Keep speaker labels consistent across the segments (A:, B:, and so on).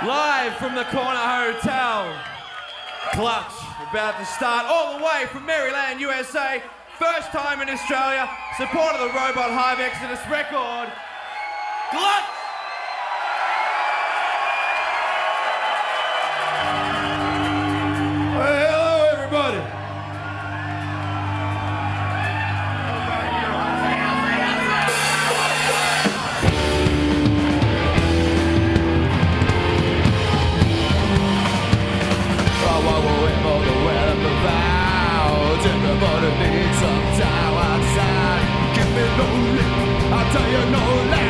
A: Live from the Corner Hotel. Clutch, about to start all the way from Maryland, USA. First time in Australia. Support of the Robot Hive Exodus record. Clutch! Hey, hello, everybody.
B: Everybody needs some time outside. Give me no lip, I'll tell you no lie.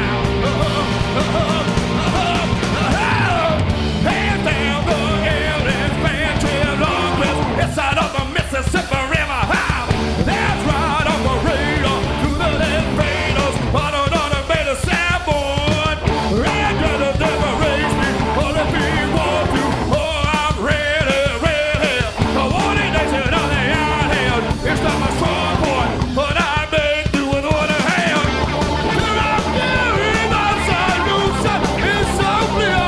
B: Hands down the hill is Banshee Long West, inside of the Mississippi River. That's right on the radar to the Left Raiders, on another made a soundboard. Red Gunner never raised me, or if he wants to. Oh, I'm ready, ready. The warning nation on the island. It's not my strong point, but I made do with what I have. Here I'm doing my solution is so clear.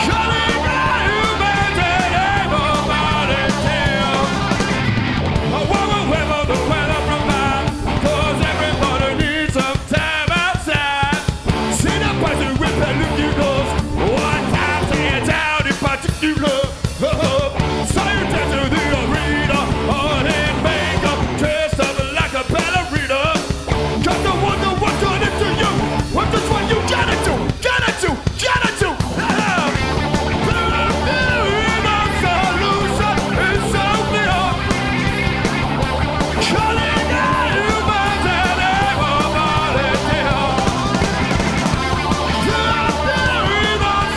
B: Calling my humanity, everybody tell. I wanna weather the weather provide, cause everybody needs some time outside. See the person with the look one time stands out in particular. Scientists to the arena, all in makeup, dressed up like a ballerina. Got to wonder what's done it to you. What this one you gotta do, gotta do, gotta do. The solution is so clear. Calling out humans and everybody here. The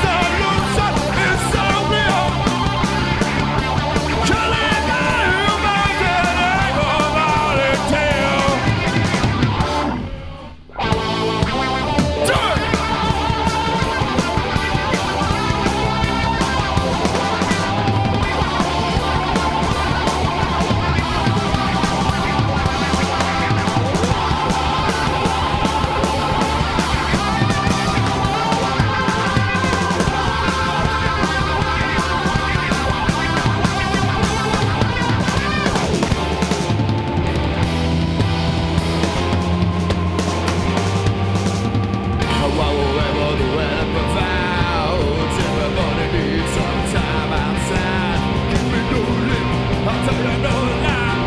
B: solution is so clear. Calling out humans and everybody tell. Do it! Wherever the weather provides, everybody needs some time outside. Give me no lip, I'll tell you no lie.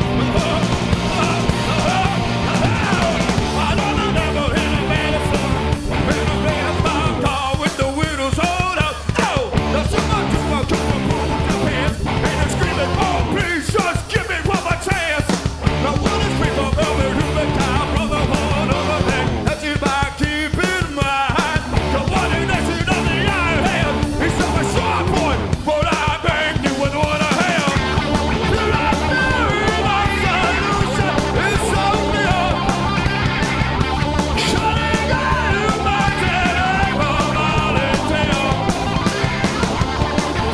B: I don't know never in a medicine, in a man's mouth car with the windows rolled up. Oh, there's so much to my come from the pants, and they're screaming, oh please just give me one more chance. Now what is people building who the time from the horn of the thing that you might keep in mind. The one in next to the iron hand, he's on a short point, but I bang you with what I have. The solution is so clear. Calling out humans and everybody tell.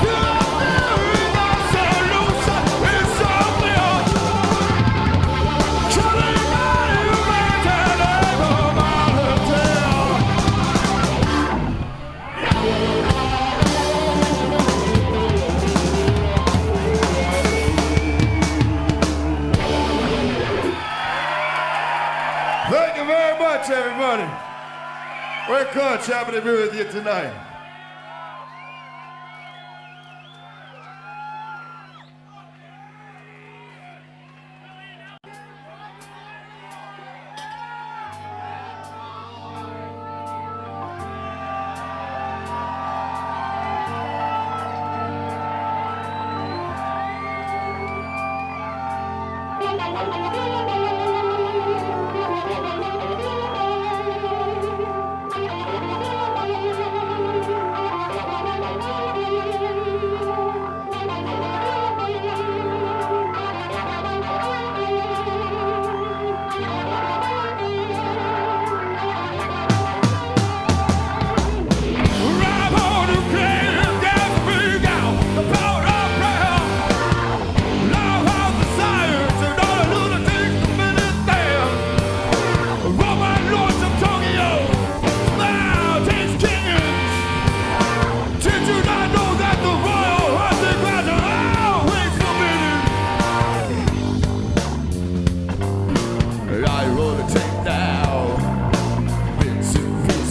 B: The solution is so clear. Calling out humans and everybody tell.
A: Thank you very much, everybody. We're Clutch, happy to be with you tonight.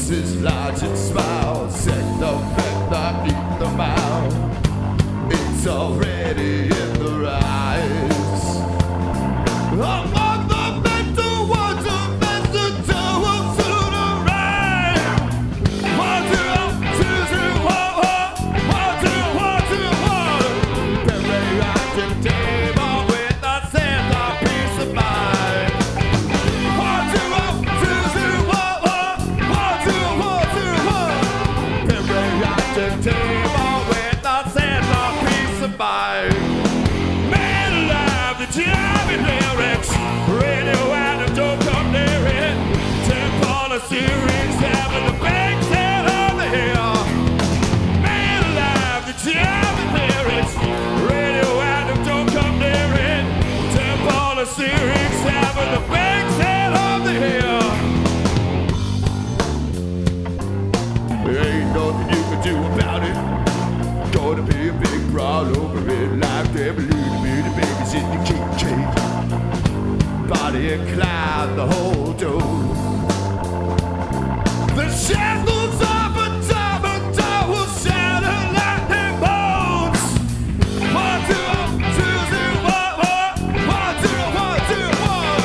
B: faces large and small, set the vector, eat them out. It's already in the rise. Among the mental ones, the master will soon arrive. 1, 2, 1, 2, 1, 1, 2, 1, 2, 1. Very active table with a centerpiece of mine. 1, 2, 1, 2, 1, 1, 2, 1, 2, 1. Very active table with a centerpiece of mine. Man alive, the jamming lyrics, radioactive, don't come near it. 10 policy rings, having the bank set on the hill. Man alive, the jamming lyrics, radioactive, don't come near it. 10 policy rings, having the bank set on the hill. There ain't nothing you can do about it. Gonna be a big problem over it. Like they believe me, the babies in the king cage. Body inclined, the whole door. The shackles of a top will shatter like their bones. 1, 2, 1, 2, 1, 1, 2, 1, 2, 1.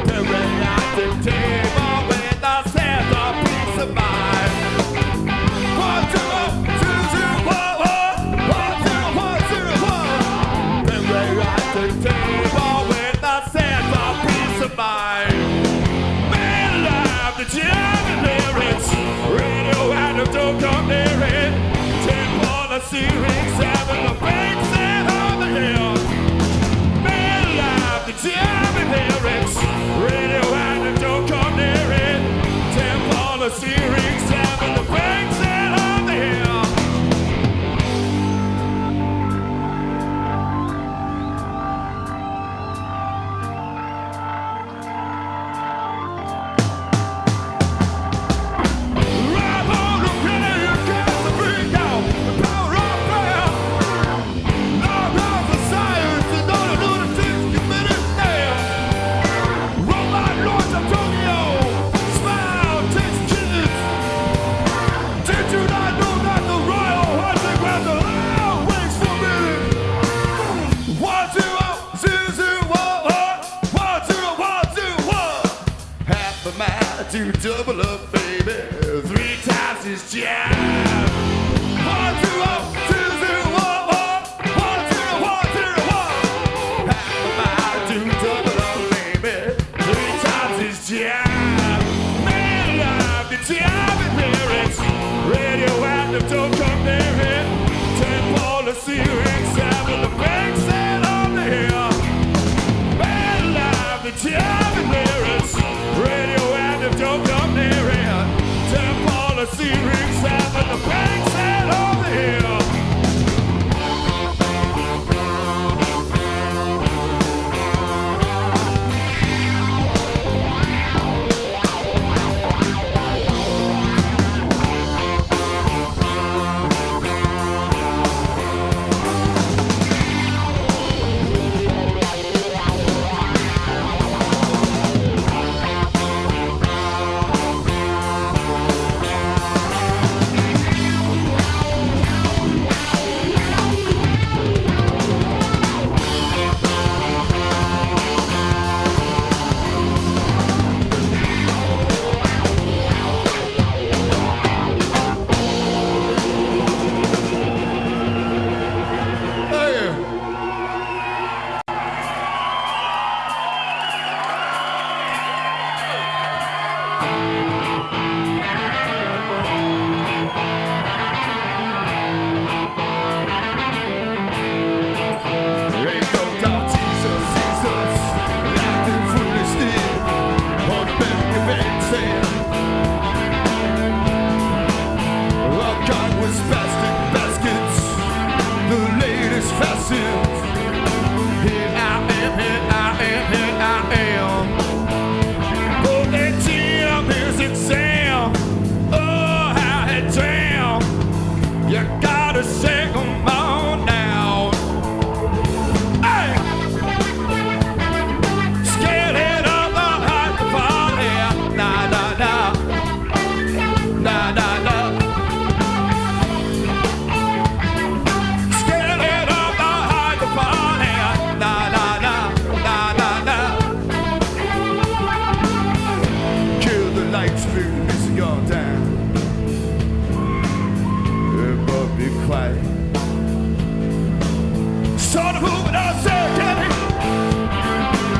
B: The reactive table with a centerpiece of mine. 1, 2, 1, 1, 2, 1. The reactive table with a centerpiece of mine. Man alive, the jamming lyrics, radioactive, don't come near it. 10 policy rings, having the bank set on the hill. Man alive, the jamming lyrics, radioactive, don't come near it. 10 policy rings, having the bank set on the hill. Right on the planet, you got to bring out the power of prayer. Love of the science and all the lunatics committed there. Robot Lords of Tokyo, smile, taste kids. Did you not know that the royal hunting grounds are always forbidden? 1, 2, 1, 2, 1, 1, 2, 1, 2, 1. Half a mile to double up, baby. 3 times his jab. 1, 2, 1, 2, 1, 1, 2, 1, 2, 1. Half a mile to double up, baby. 3 times his jab. Man alive, the jamming lyrics, radioactive, don't come near it. 10 policy rings, having the bank set on the hill. Man alive, the jamming lyrics, radioactive, don't come near it. 10 policy rings, having the bank set on the hill. calm down. But be quiet. Started moving outside, Kelly.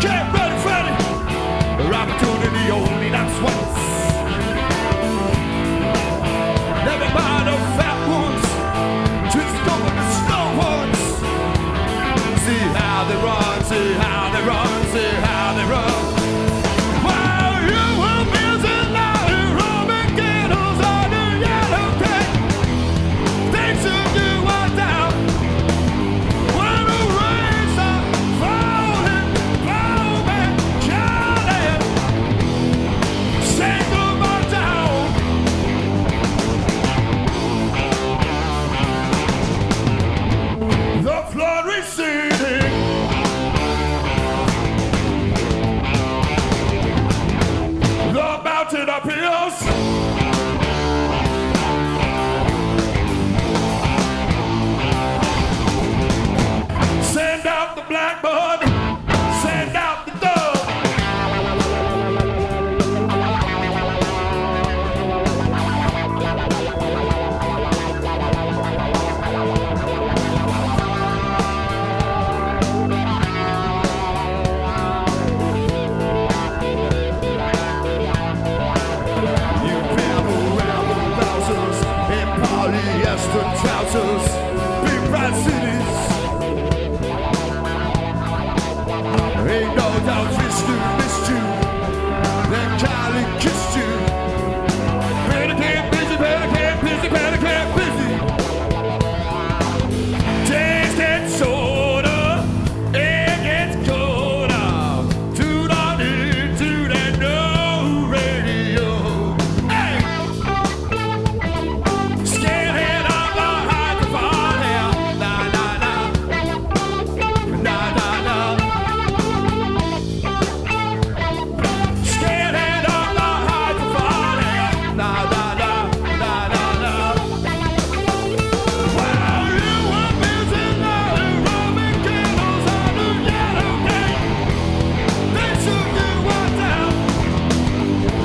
B: Get ready, Freddy. Opportunity only knocks once. Never mind the fat ones, just go with the slow ones. See how they run, see how they run, see how they run. While you were busy lying, roaming ghettos on the yellow cake, things you do are down. When the rains are falling, blowing, calling, sing them all down. The flood receding. The mountain appears. Send out the blackbird. Send out the dove. You babble around the bouncers in polyester trousers, big bright cities. Ain't no doubt Vishnu missed you, then Kylie kissed you. Better get busy, better get busy, better get busy. Days get shorter, it gets colder. Tune on into that no radio. Hey! Skinhead on the hydrophone here. Na na na. Na na na. Skinhead on the hydrophone here. Na na na. Na na na. While you were busy lying, roaming ghettos on the yellow cake, they shook you all down.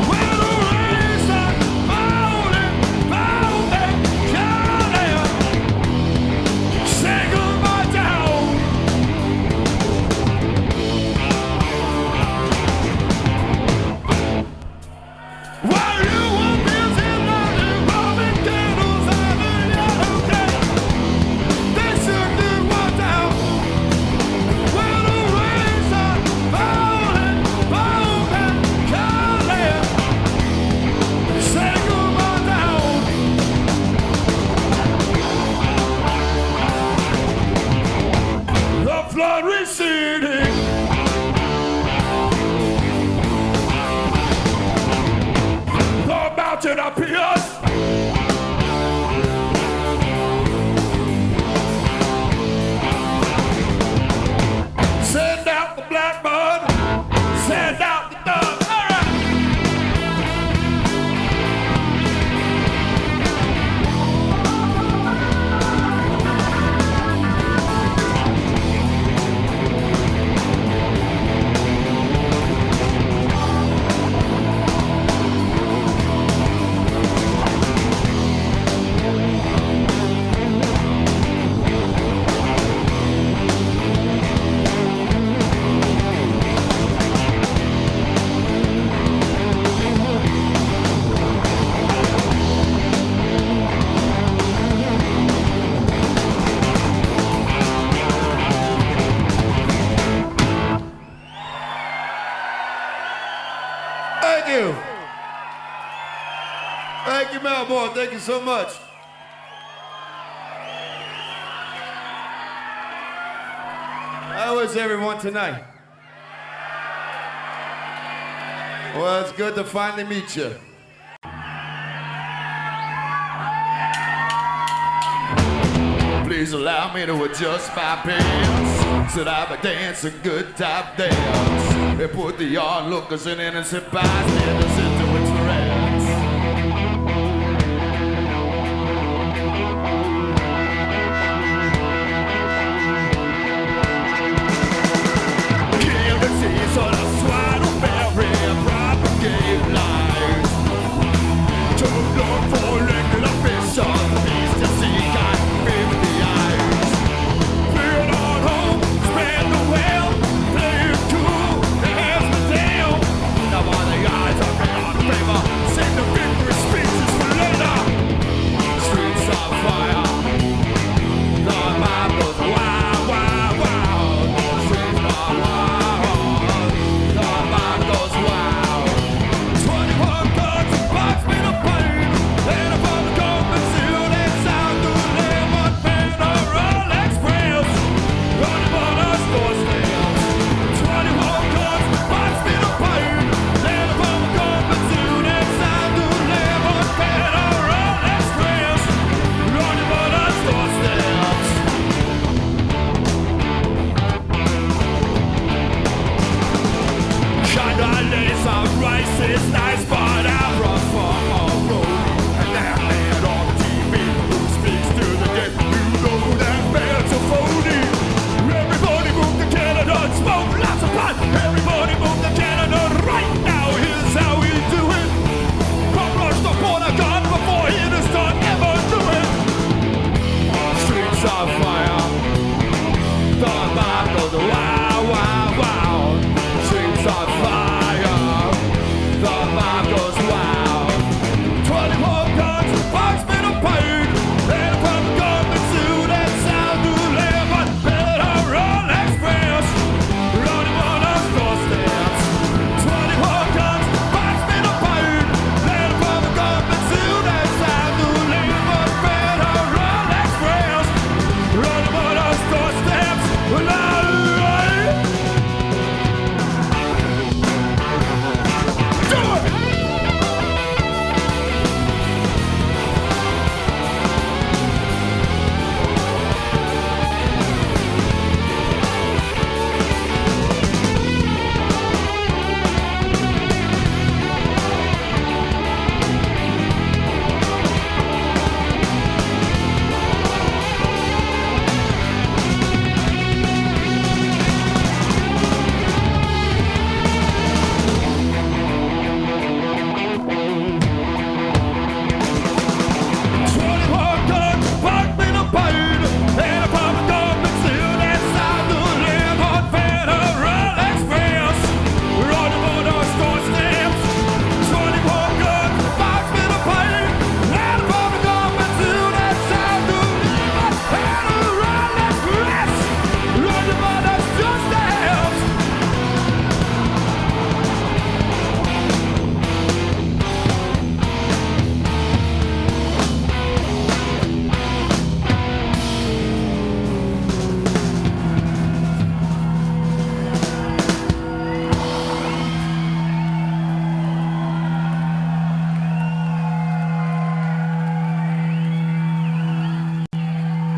B: When the rains are falling, falling, calling, sing them all down. While you were busy lying, roaming ghettos on the yellow cake, they shook you all down. When the rains are falling, falling, calling, sing them all down. The flood receding. The mountain appears. Send out the blackbird. Send out the dove. All right. Thank you. Thank you, Melbourne. Thank you so much. How is everyone tonight? Well, it's good to finally meet you. Please allow me to adjust my pants so that I dance a good tap dance and put the onlookers and innocent bystanders into its trance. Kill the seas on a swine of berry, propagate lies.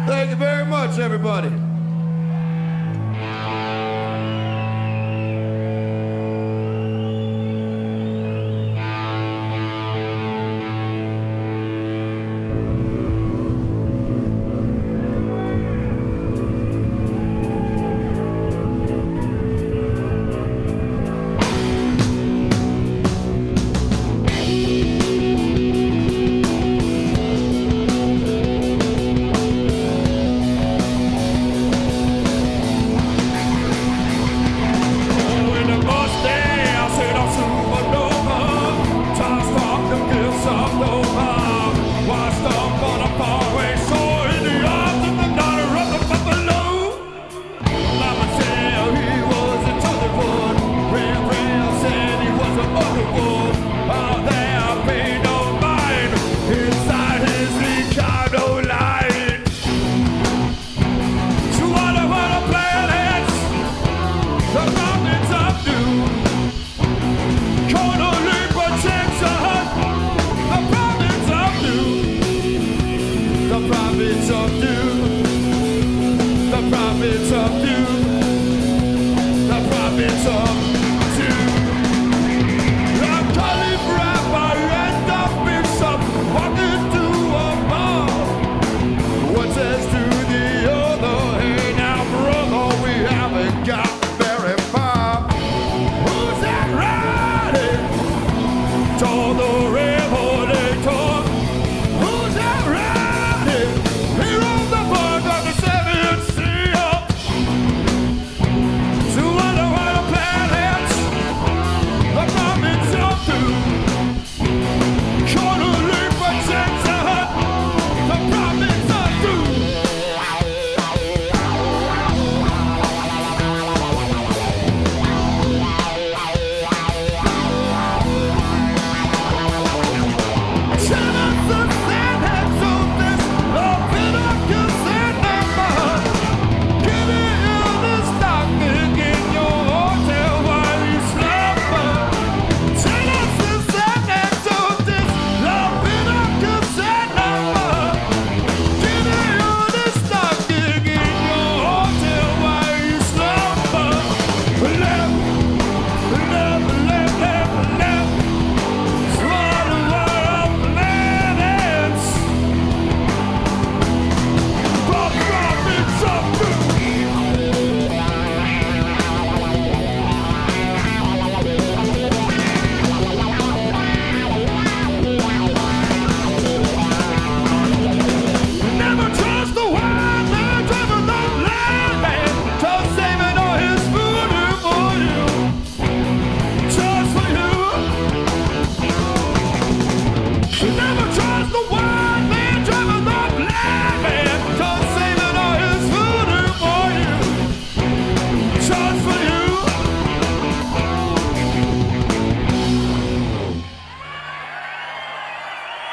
A: Thank you very much, everybody.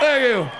A: Thank you.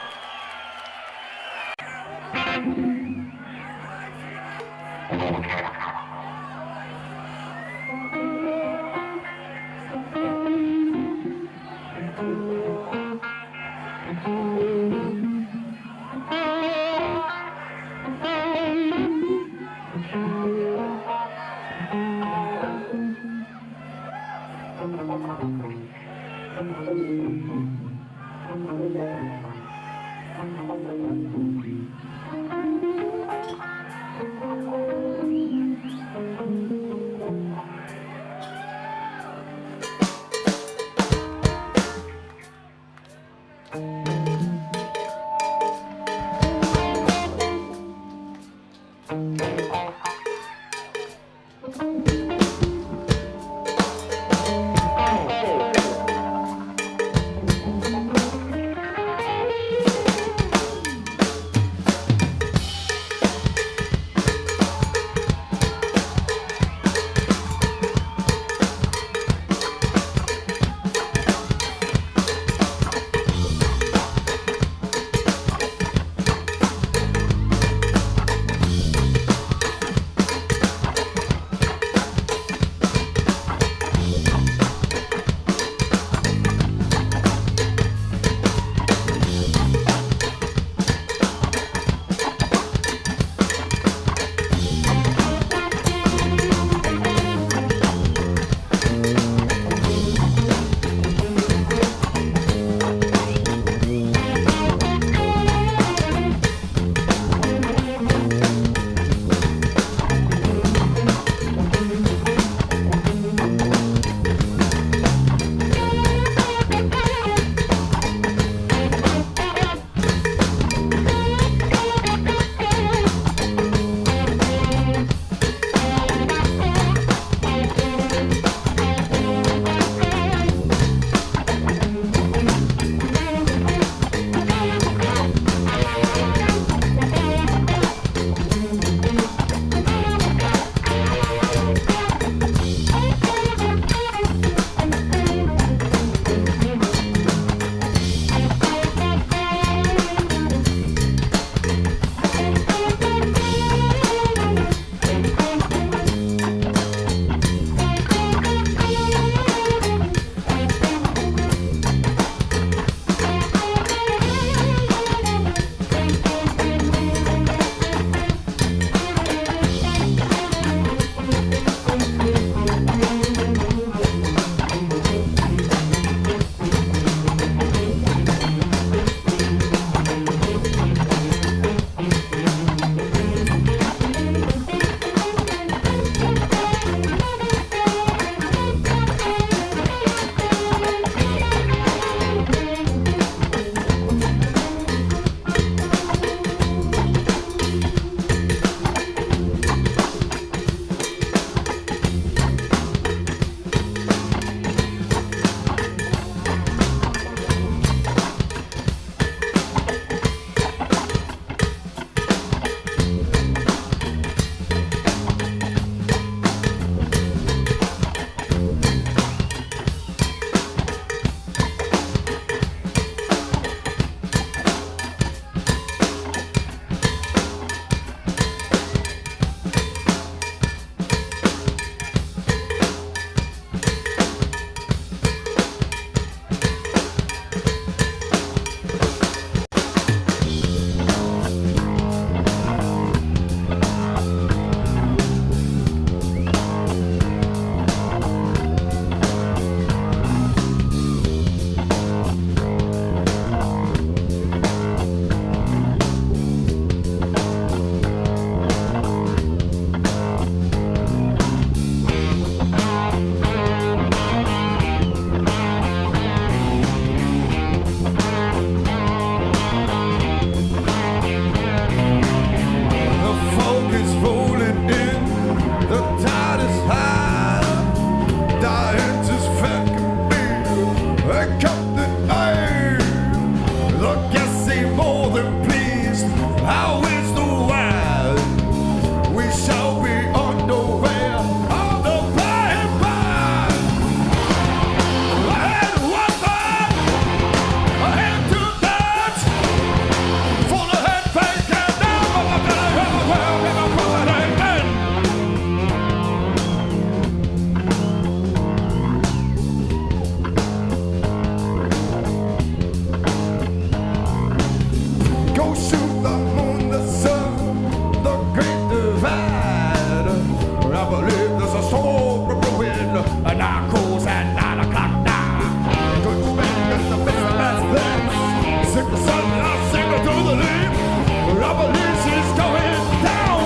B: I believe she's going down.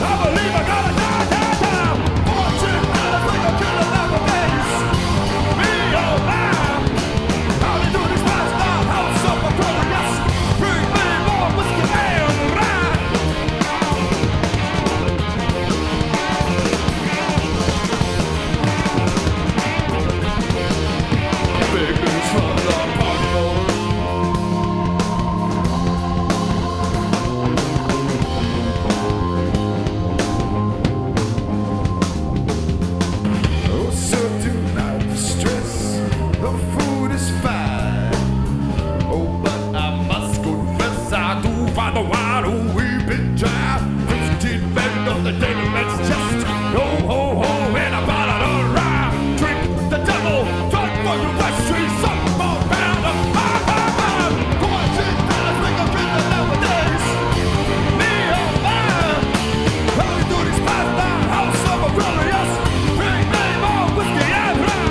B: I believe I gotta die, die, die. Fortune, I think I'll kill a lot of days. Me, oh man. How they do this past now? House of a brother, yes. Bring me more whiskey and rye. Big news from the party board. Oh, so do not distress. The food is fine. Oh, but I must confess, I do find the wine a wee bit dry. 15 men on the daily man's chest. Ho, ho, ho, and a bottle of rye. Drink the devil, drink for your West Street, some more round of five. $14, make a drink the nowadays. Me, oh man, how we do these past nine house of a brother, yes. Bring me more whiskey and rye.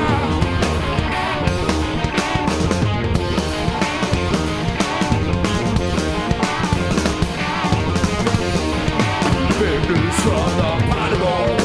B: Big news from the party board.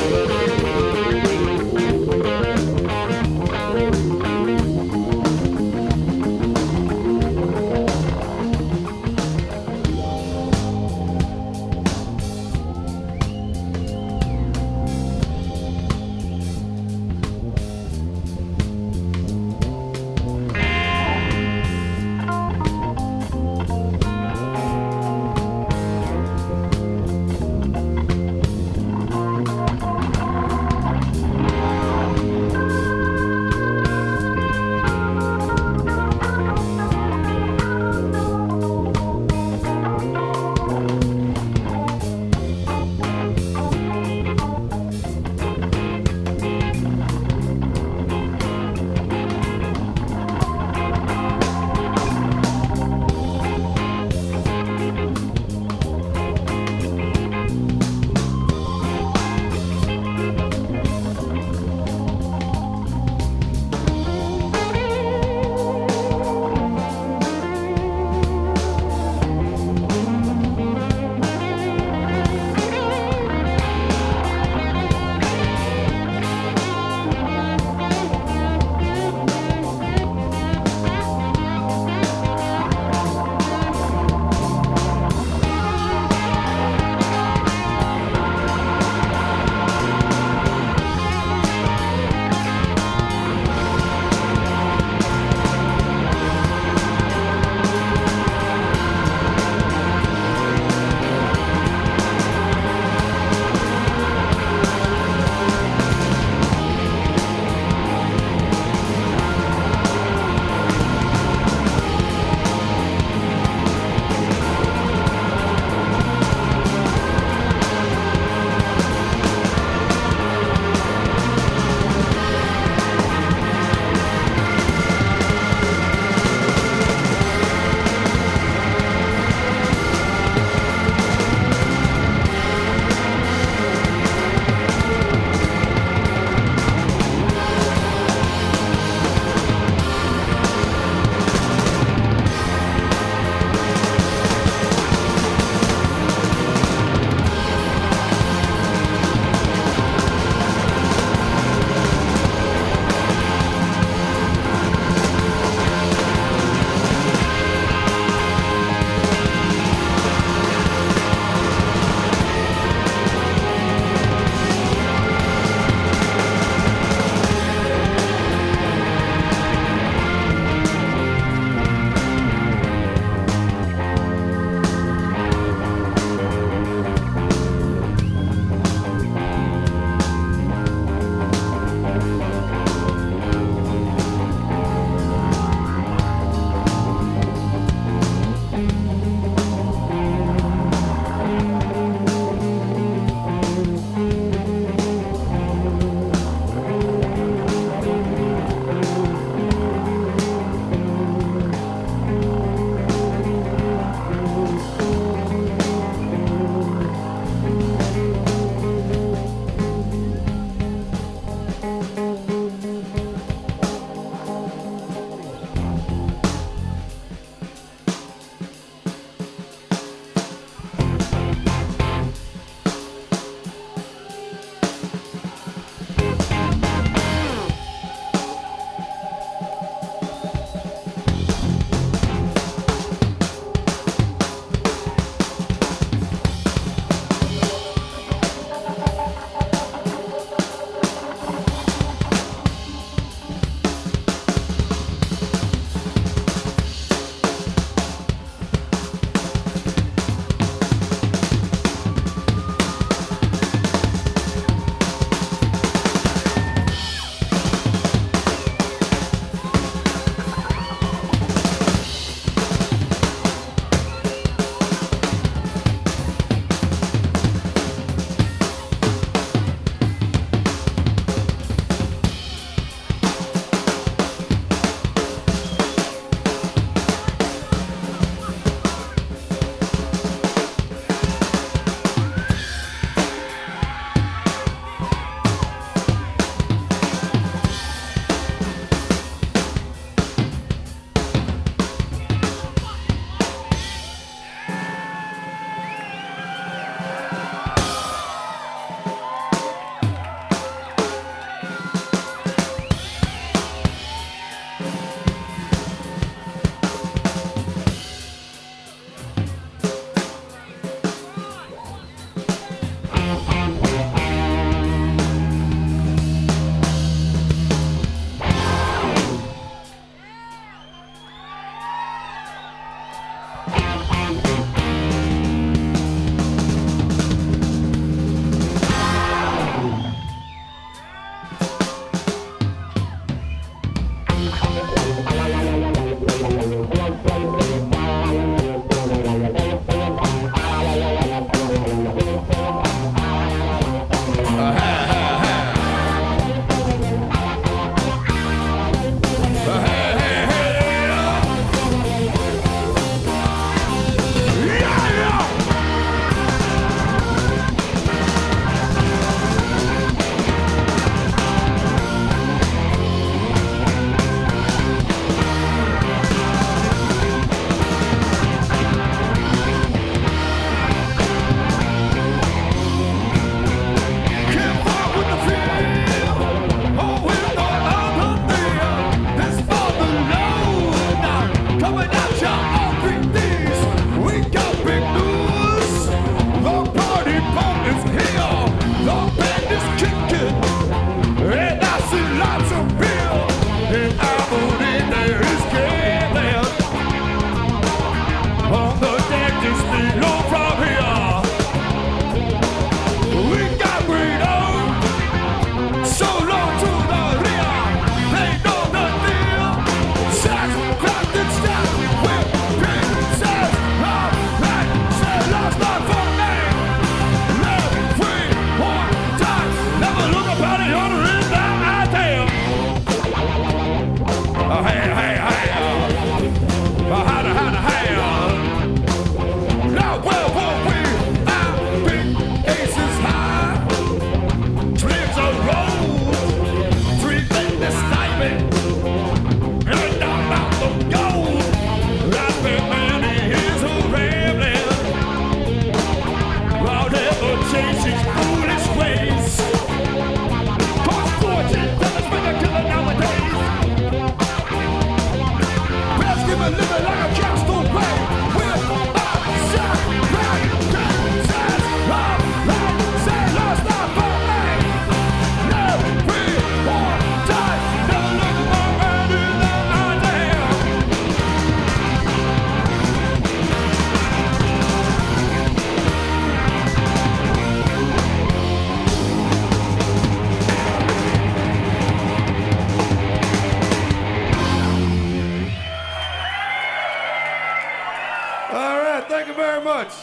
B: All right, thank you very much.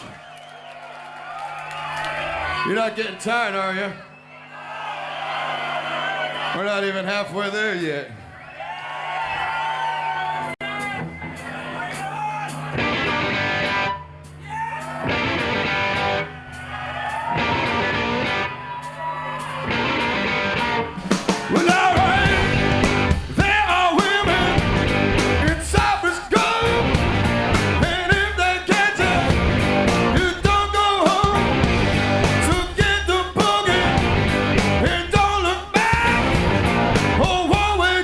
B: You're not getting tired, are you? We're not even halfway there yet. Well, all right, there are women in Cypress Grove, and if they catch you, you don't go home. So get the boogie and don't look back. Oh, one way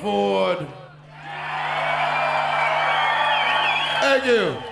A: forward. Thank you.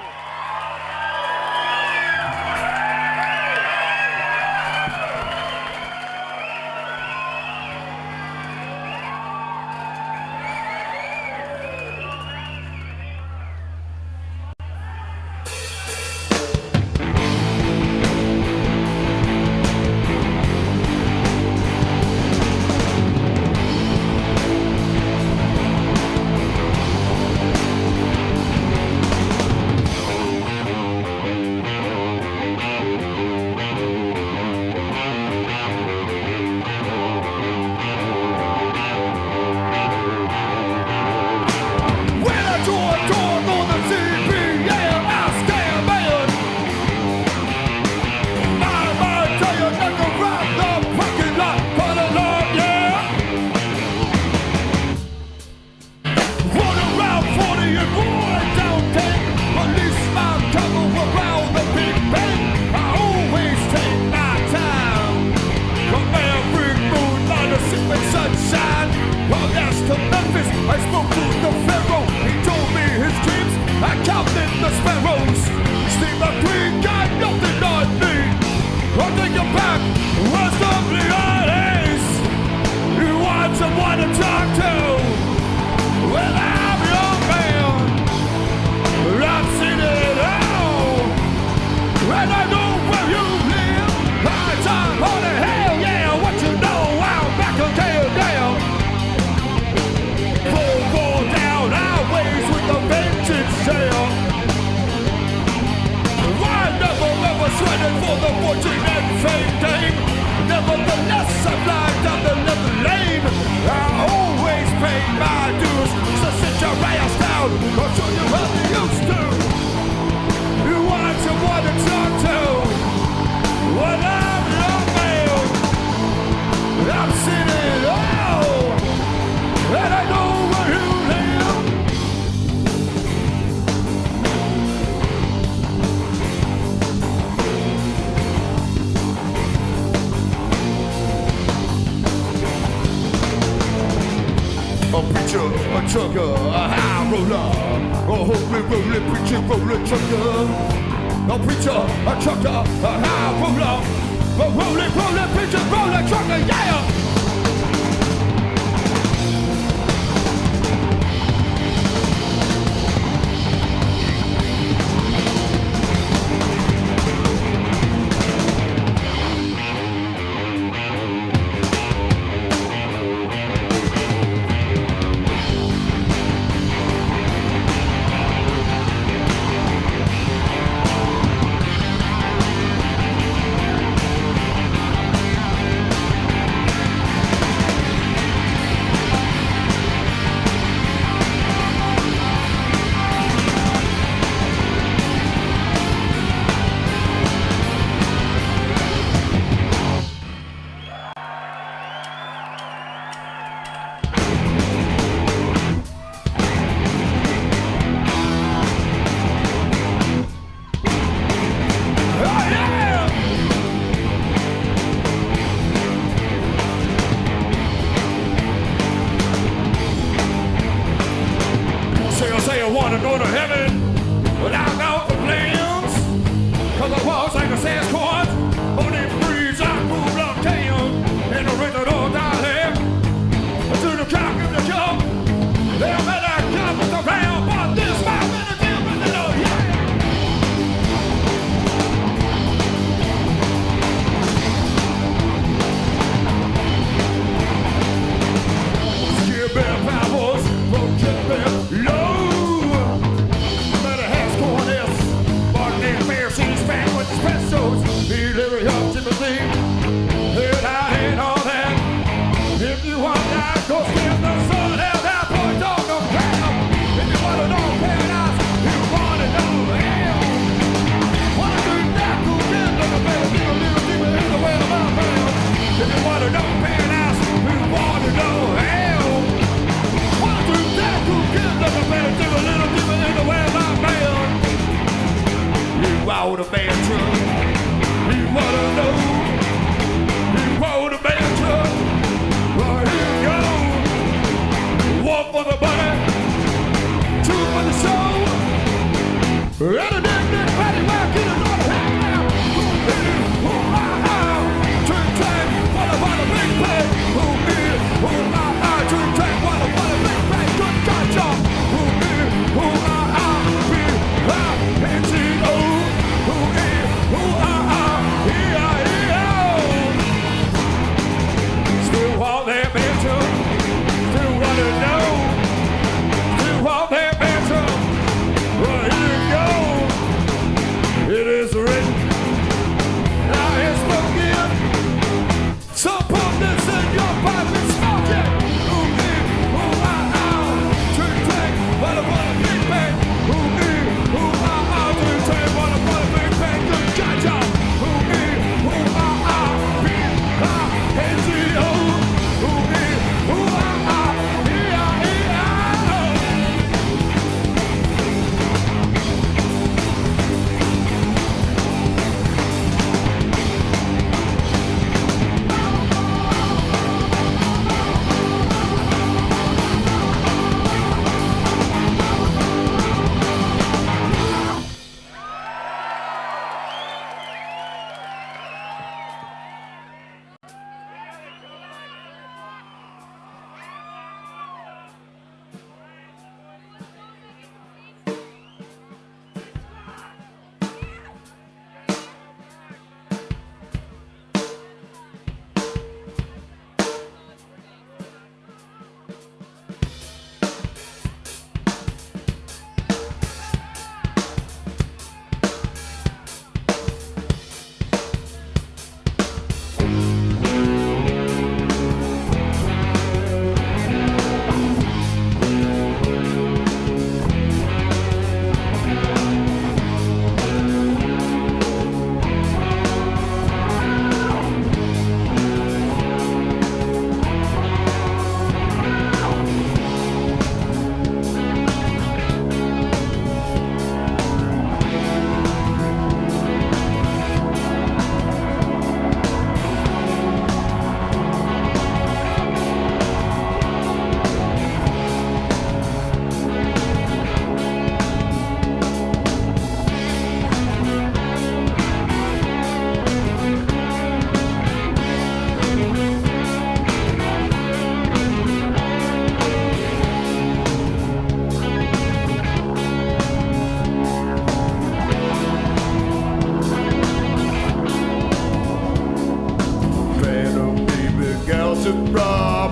C: to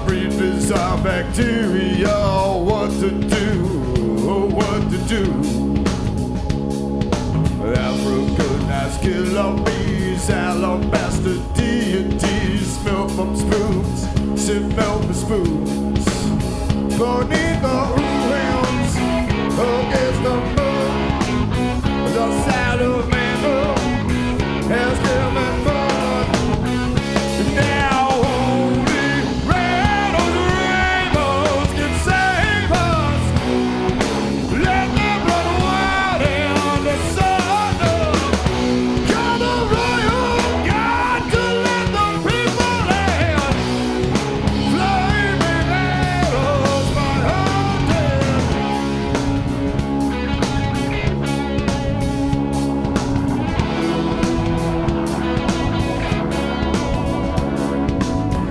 C: breed bizarre bacteria. What to do, what to do. Africanized killer bees, alabaster deities, milk from spoons, sip milk from spoons. Beneath the ruins, against the moon, the salamander has given birth. Now only red rainbows can save us. Let them run wild in the sun. You're the royal God to let the people land. Flaming arrows by hunting.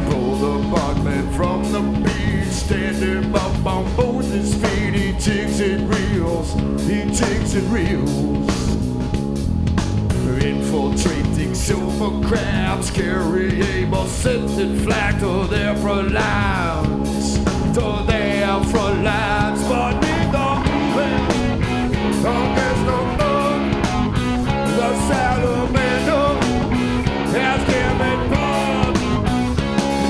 C: Pull the barkman from the beach, standing up on both his feet. He jigs and reels, he jigs and reels. Infiltrating silver crabs, carry able scented flag to their front lines, to their front lines. But neath the wind, against the moon, the salamander has given birth.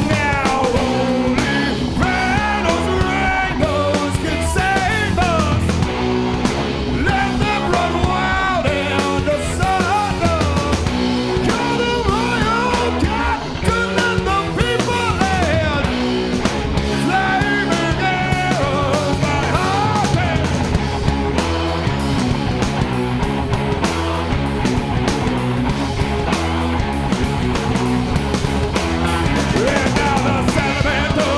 C: Now only red rainbows can save us. Let them run wild in the sun. You're the royal God to let the people land. Flaming arrows by hunting. And now the salamander.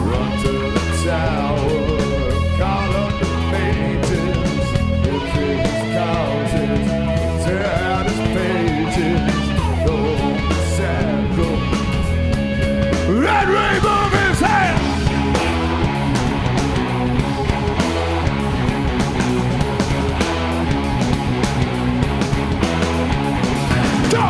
C: Run to the tower, call up the pages, increase causes, tear out his pages, go sad, go. Red rainbow in his hand! Go!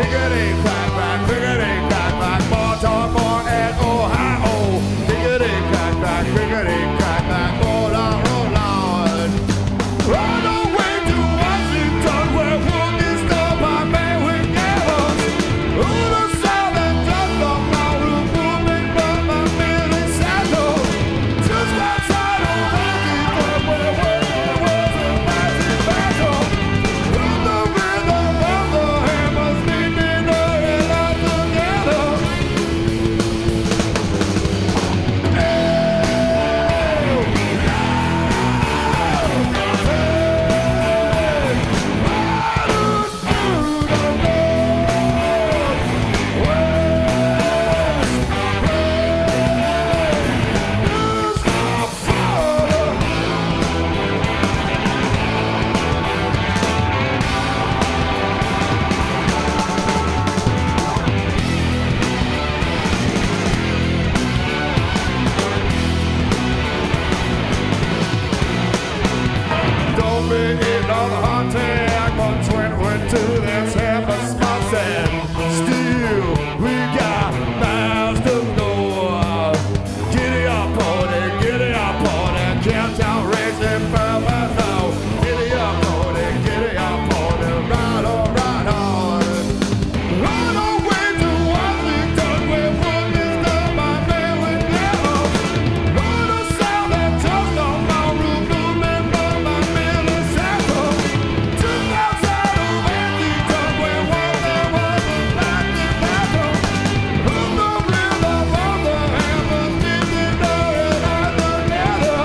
C: Diggity crack crack, crickety crack crack, Baltimore and Ohio. Diggity crack crack, crickety crack crack, roll on, roll on. Run away to Washington where we'll get stopped by man with gavels. Who the south and just on my roof, moving from my Billy Saddle. Just outside of Washington where there was a massive battle. With the rhythm of the hammers beating the hell out together. Don't be in on the hot tag, but went to this half a spot and still we got miles to go. Giddy up on it, countdown racing further now. Giddy up on it, ride on, ride on. Run away to Washington where work is done by man with devils. Run to south and just on my roof, moving from my Billy Saddle. Just outside of Washington where once there was a massive battle. Who's the rhythm of the hammers beating the hell out together?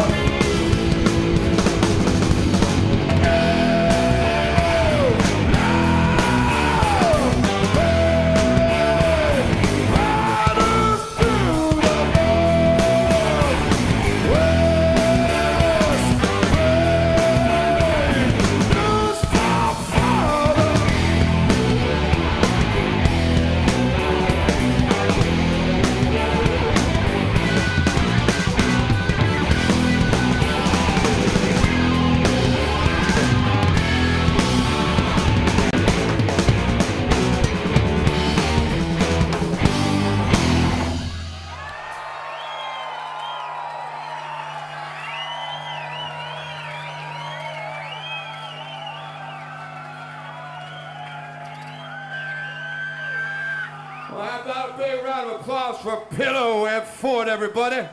A: Well, how about a big round of applause for Pillow and Ford, everybody?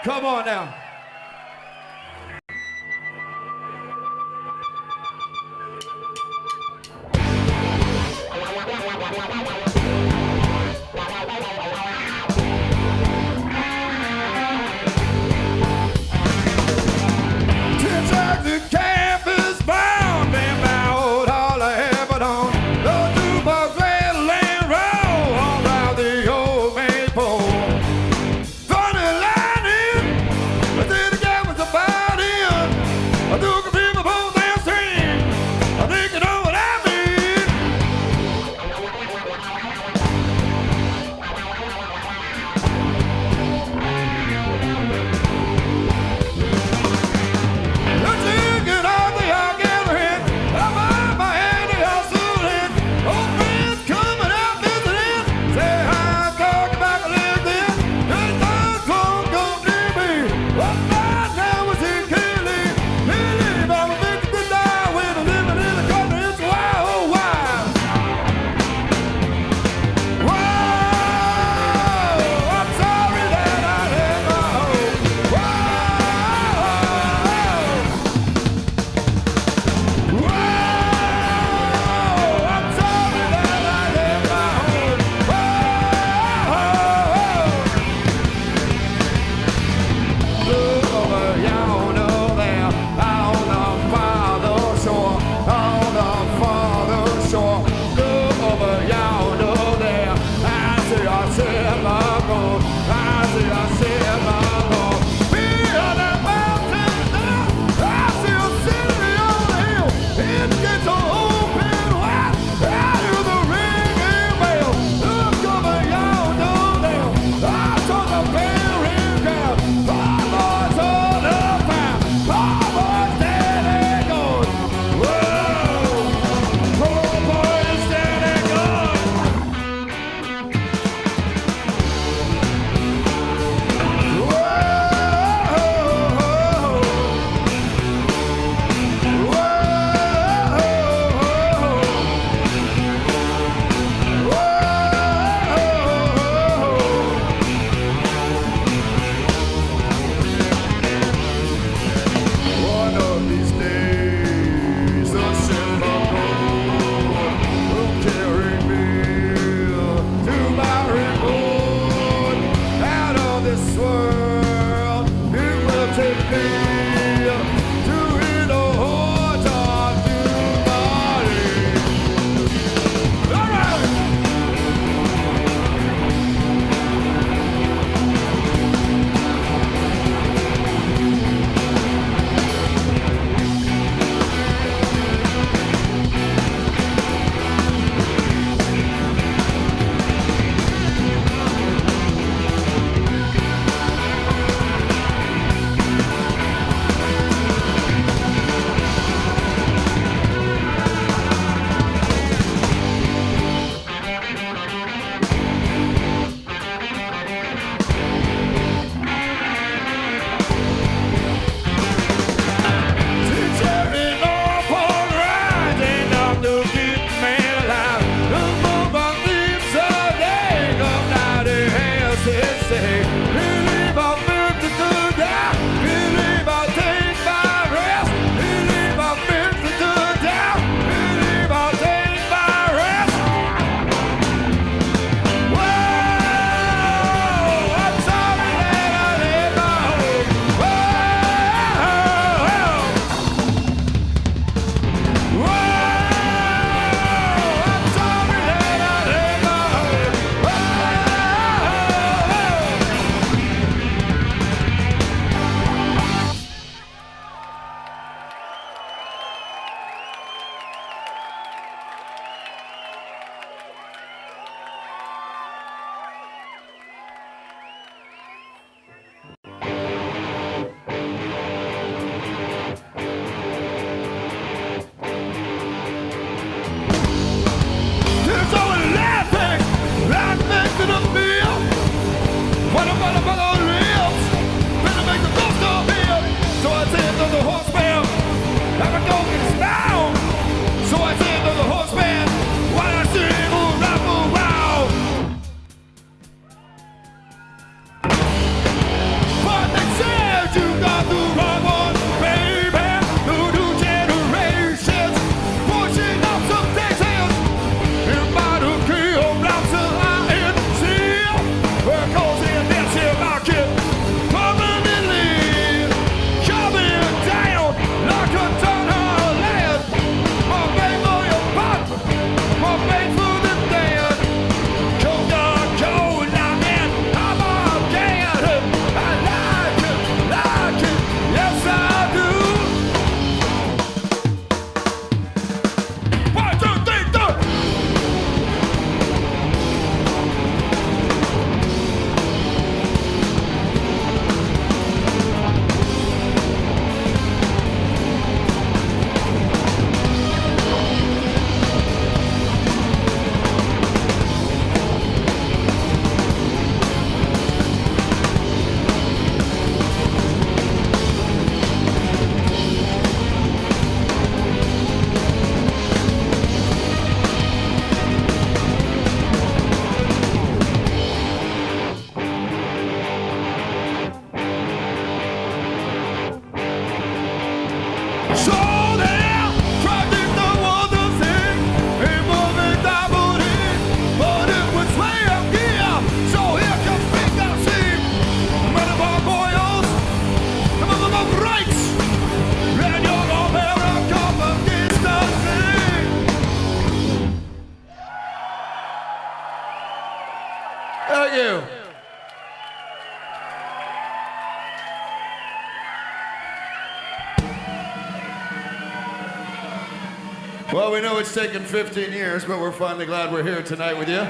A: Come on now.
C: The camp is bound and bound, all I have it on. Those two bucks rattle and roll all around the old man's pole. Funny line in, I said the guy was about in. I took a people both and sing. I think you know what I mean. Thank you. Well, we know it's taken 15 years, but we're finally glad we're here tonight with you.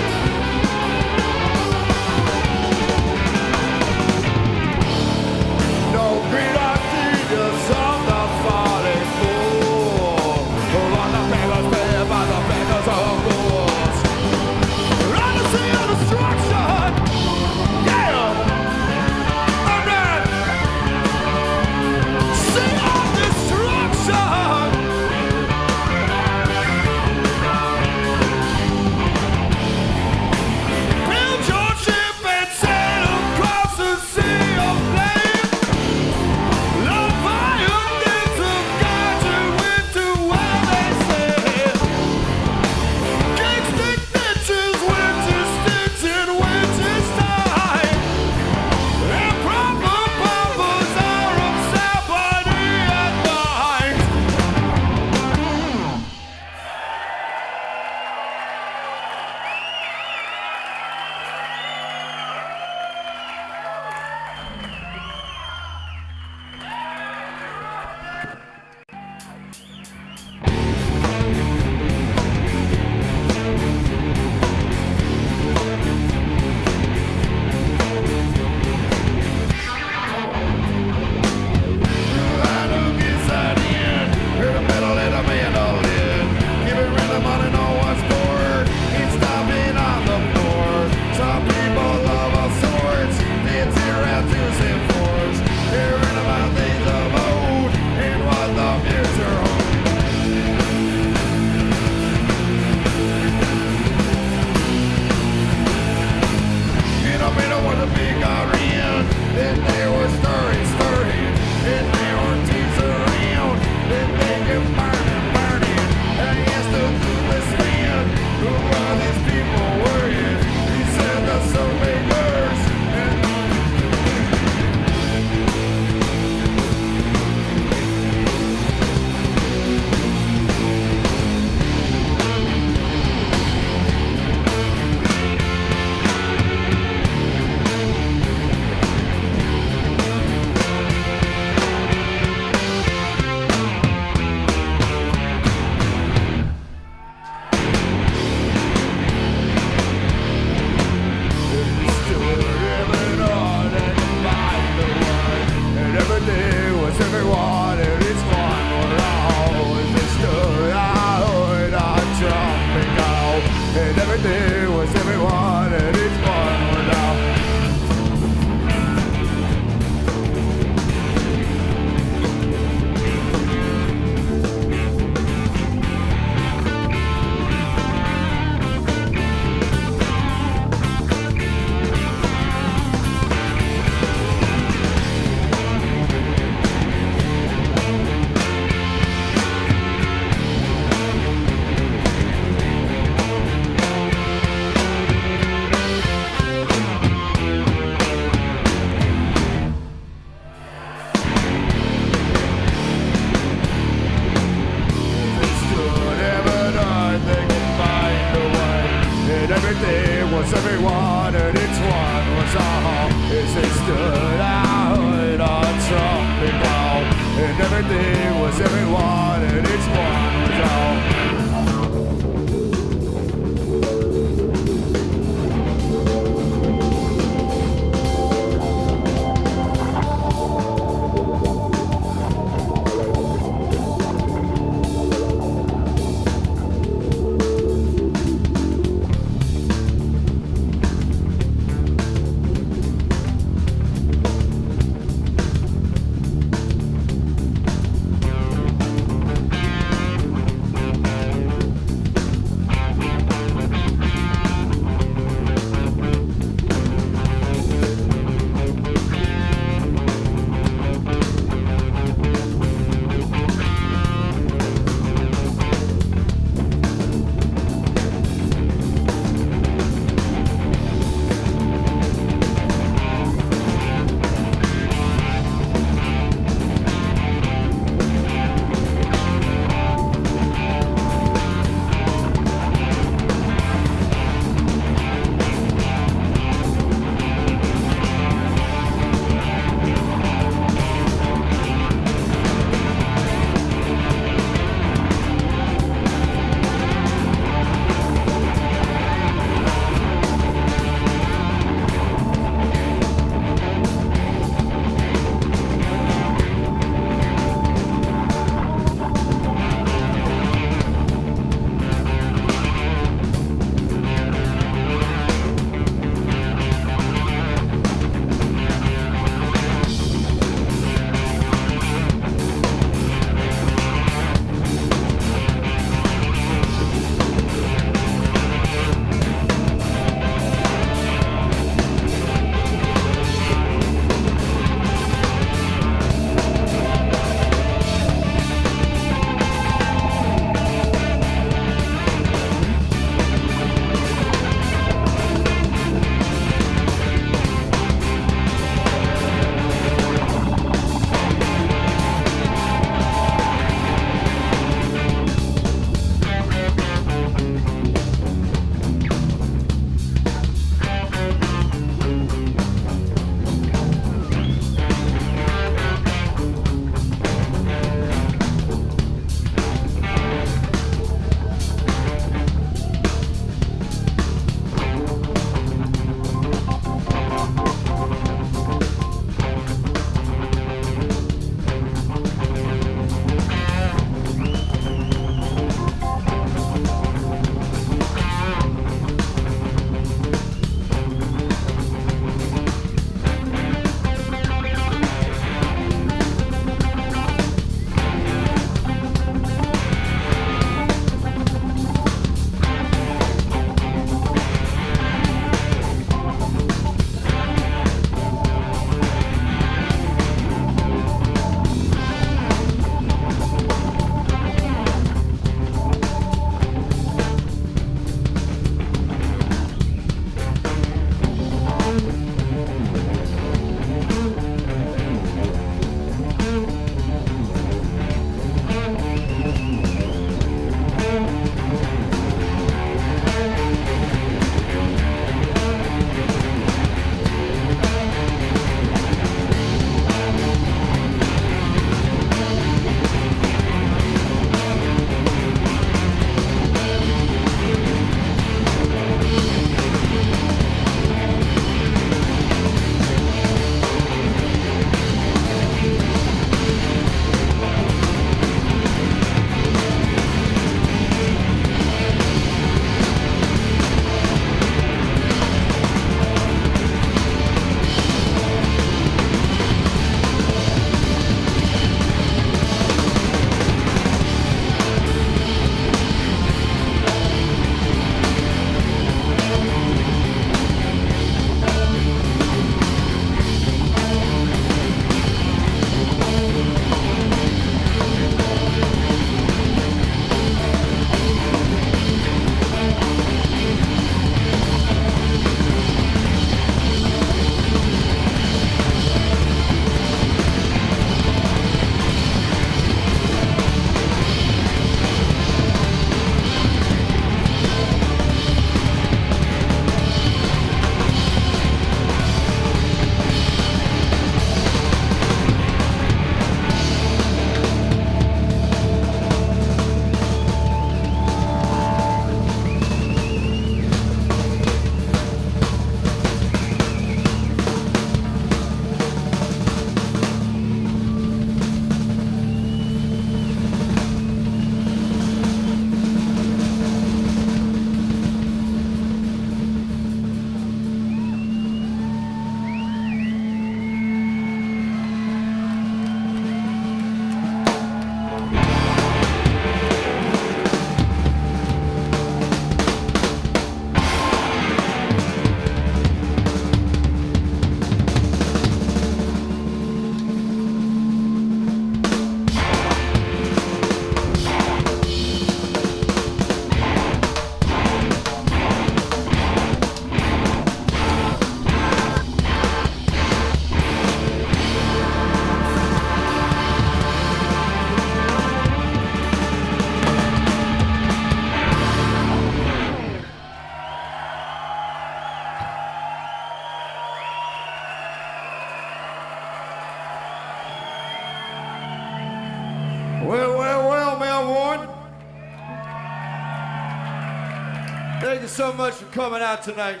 C: Thank you so much for coming out tonight.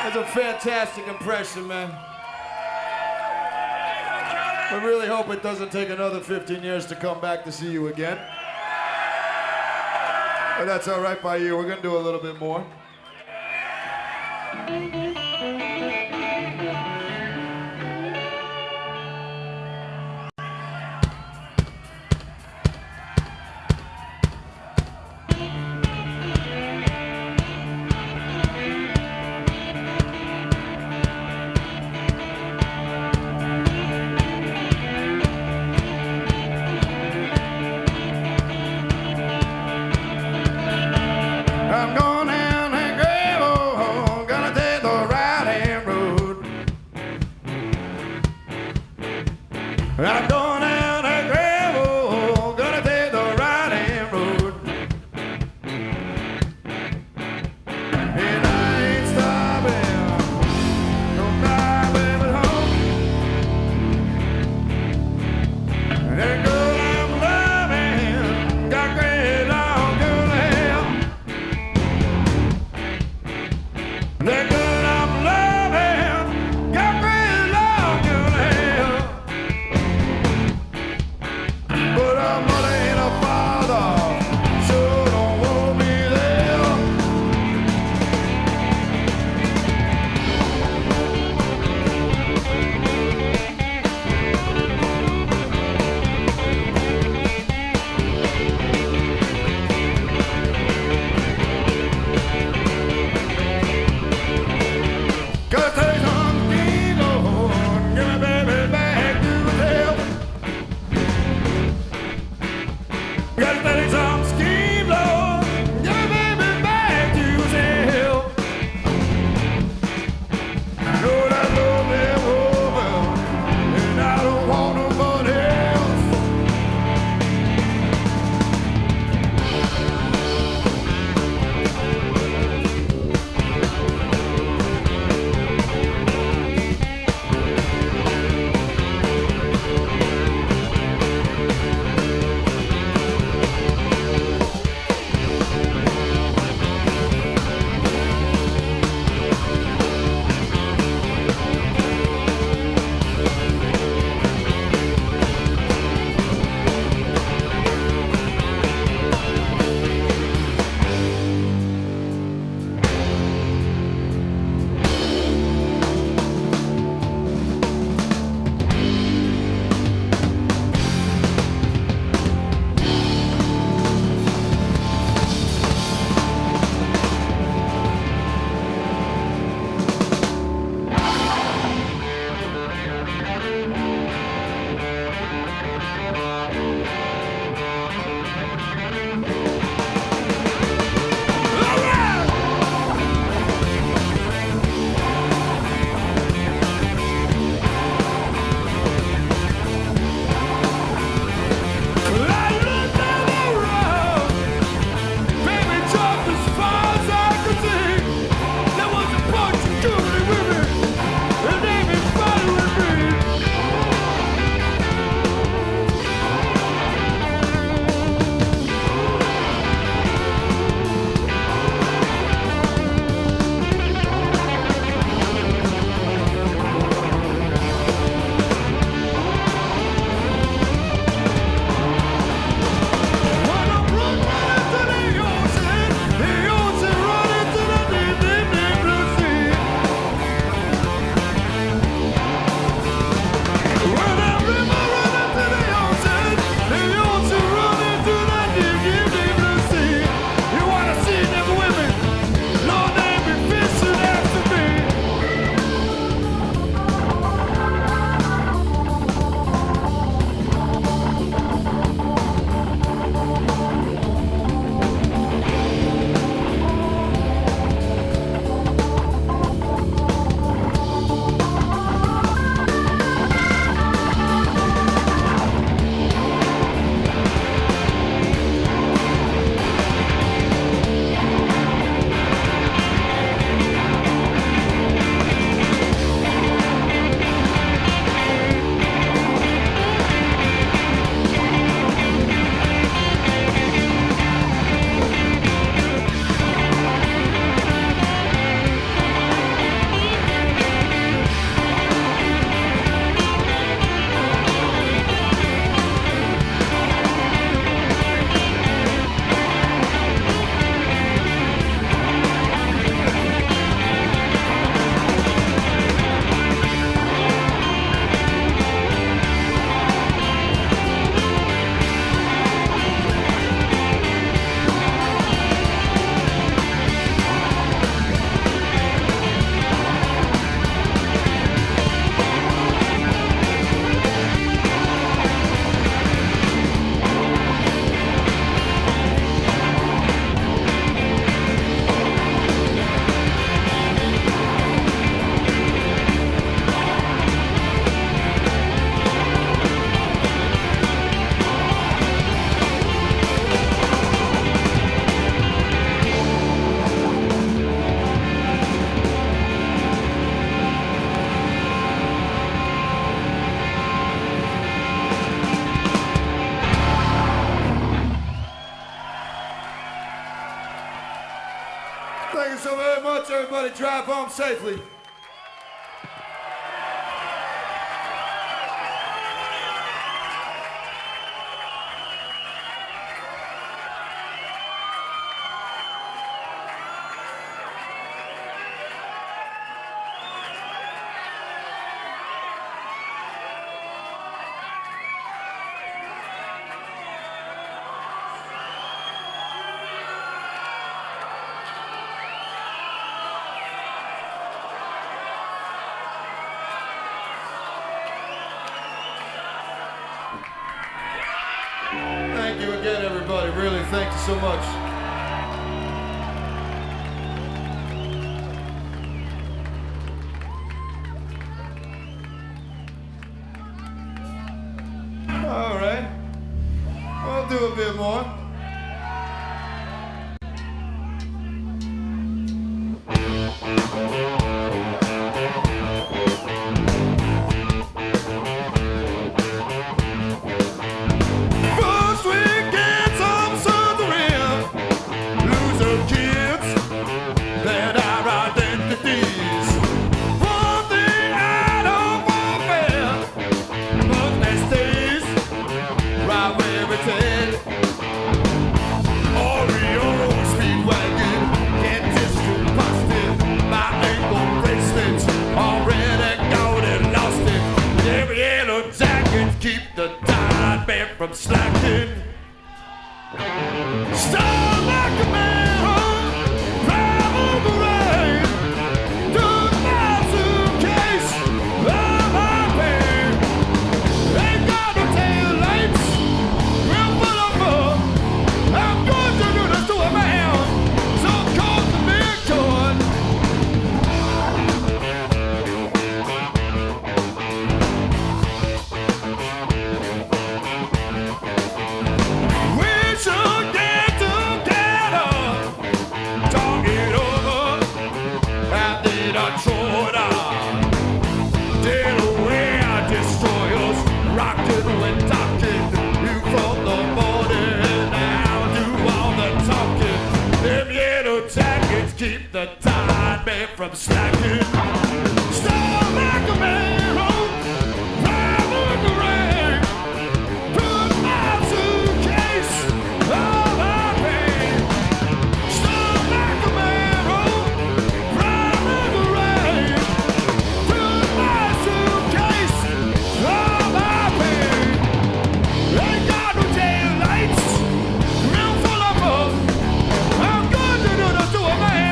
C: That's a fantastic impression, man. I really hope it doesn't take another 15 years to come back to see you again. But that's all right by you. We're gonna do a little bit more. I'm going down that gravel, gonna take the right hand road. I'm going down that gravel, gonna take the right hand road. And I ain't stopping, no my baby home. That girl I'm loving got great long good hair. That girl I'm loving got great long good hair. But her mother ain't a father, sure don't want me there. Gotta take some steam, Lord, give me baby back to hell. Gotta take some steam, Lord, give me baby back to hell. Lord, I love that woman, and I don't want nobody else. you so very much. Everybody drive home safely. Thank you again, everybody. Really, thank you so much. All right. We'll do a bit more. From slacking, start like a man home, drive on the rain, took my suitcase, love my pain, ain't got no tail lights, real full of fun, I'm going to do this to a man, so call the big joy. Keep the tide man from slacking. Start like a man home, drive in the rain. Put my suitcase on my pain. Start like a man home, drive in the rain. Put my suitcase on my pain. Ain't got no tail lights, real full of fun. I'm going to do this to a man.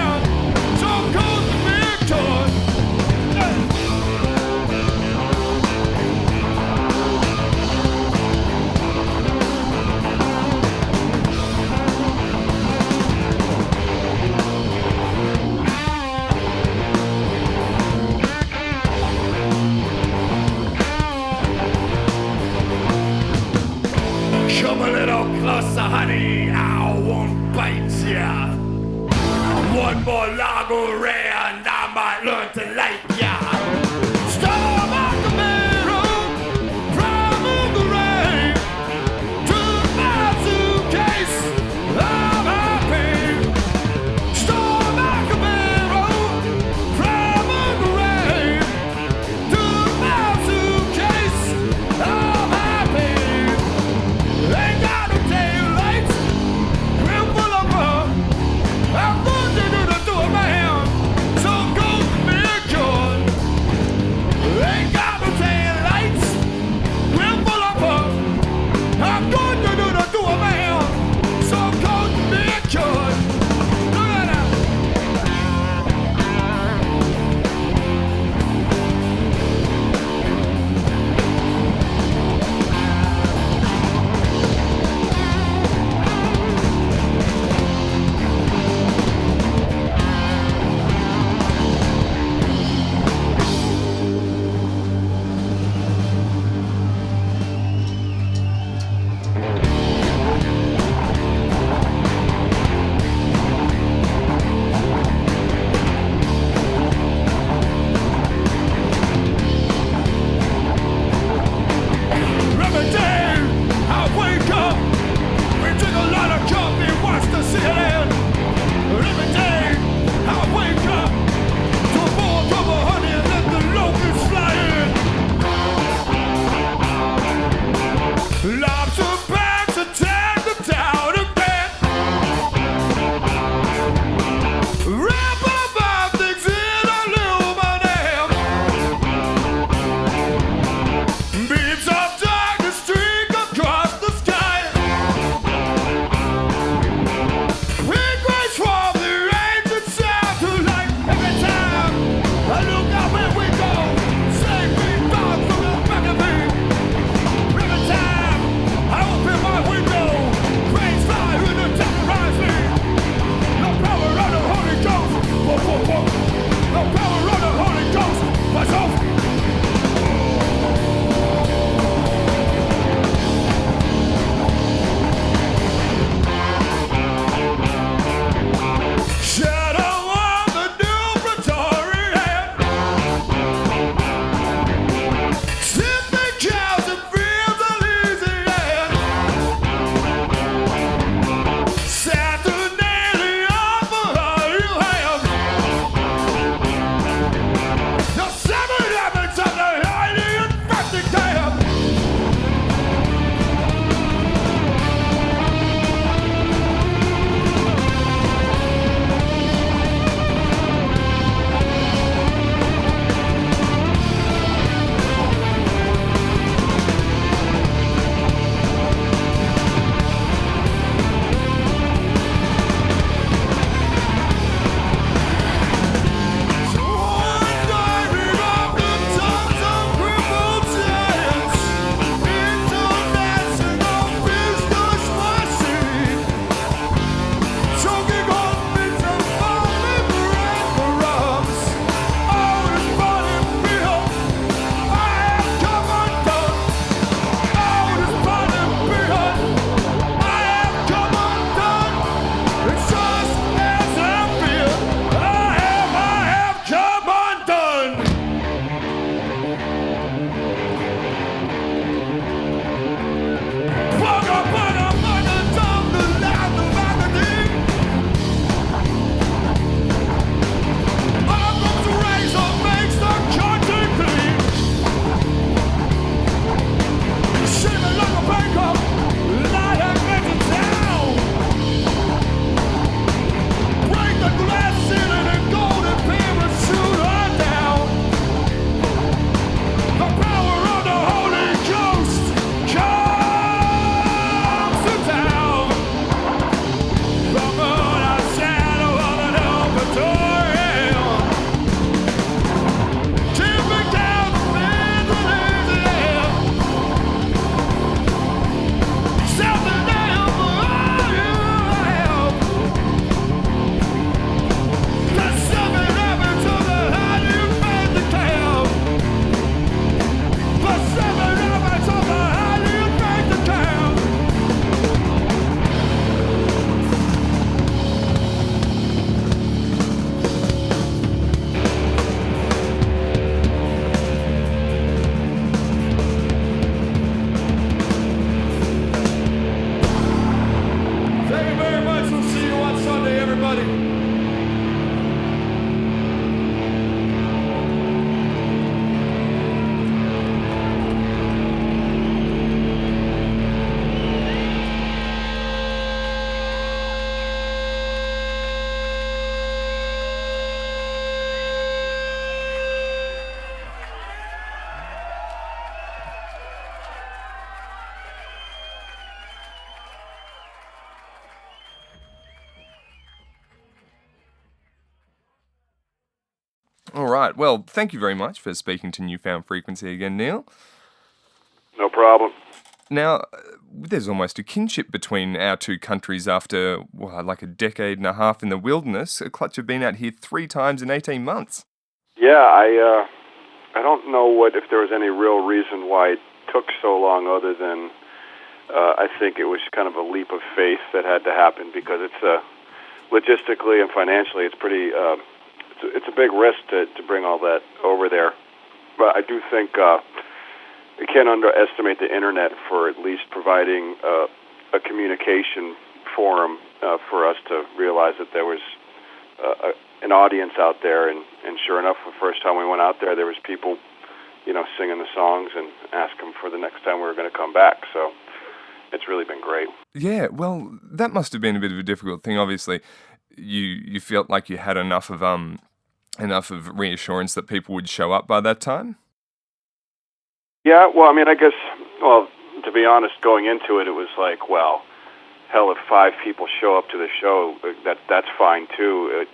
C: Come a little closer, honey, I won't bite ya. One more lager and I might learn to like ya. Stop like a mirror, drive in the rain. Took my suitcase, I'm happy. Stop like a mirror, drive in the rain. Took my suitcase, I'm happy. Ain't got no tail lights, real full of fun. I'm going to do this to a man, so go to me, joy.
A: everybody.
B: All right. Well, thank you very much for speaking to Newfound Frequency again, Neil.
C: No problem.
B: Now, there's almost a kinship between our two countries after, like a decade and a half in the wilderness. Clutch have been out here 3 times in 18 months.
C: Yeah, I don't know if there was any real reason why it took so long other than I think it was kind of a leap of faith that had to happen because it's logistically and financially it's pretty it's a big risk to bring all that over there. But I do think we can't underestimate the internet for at least providing a communication forum for us to realize that there was an audience out there, and sure enough, the first time we went out there was people, singing the songs and asking for the next time we were going to come back. So it's really been great.
B: Yeah, well, that must have been a bit of a difficult thing. Obviously, you felt like you had enough of reassurance that people would show up by that time.
C: Yeah, well, I mean, I guess, to be honest, going into it, it was like, well, hell, if 5 people show up to the show, that's fine too.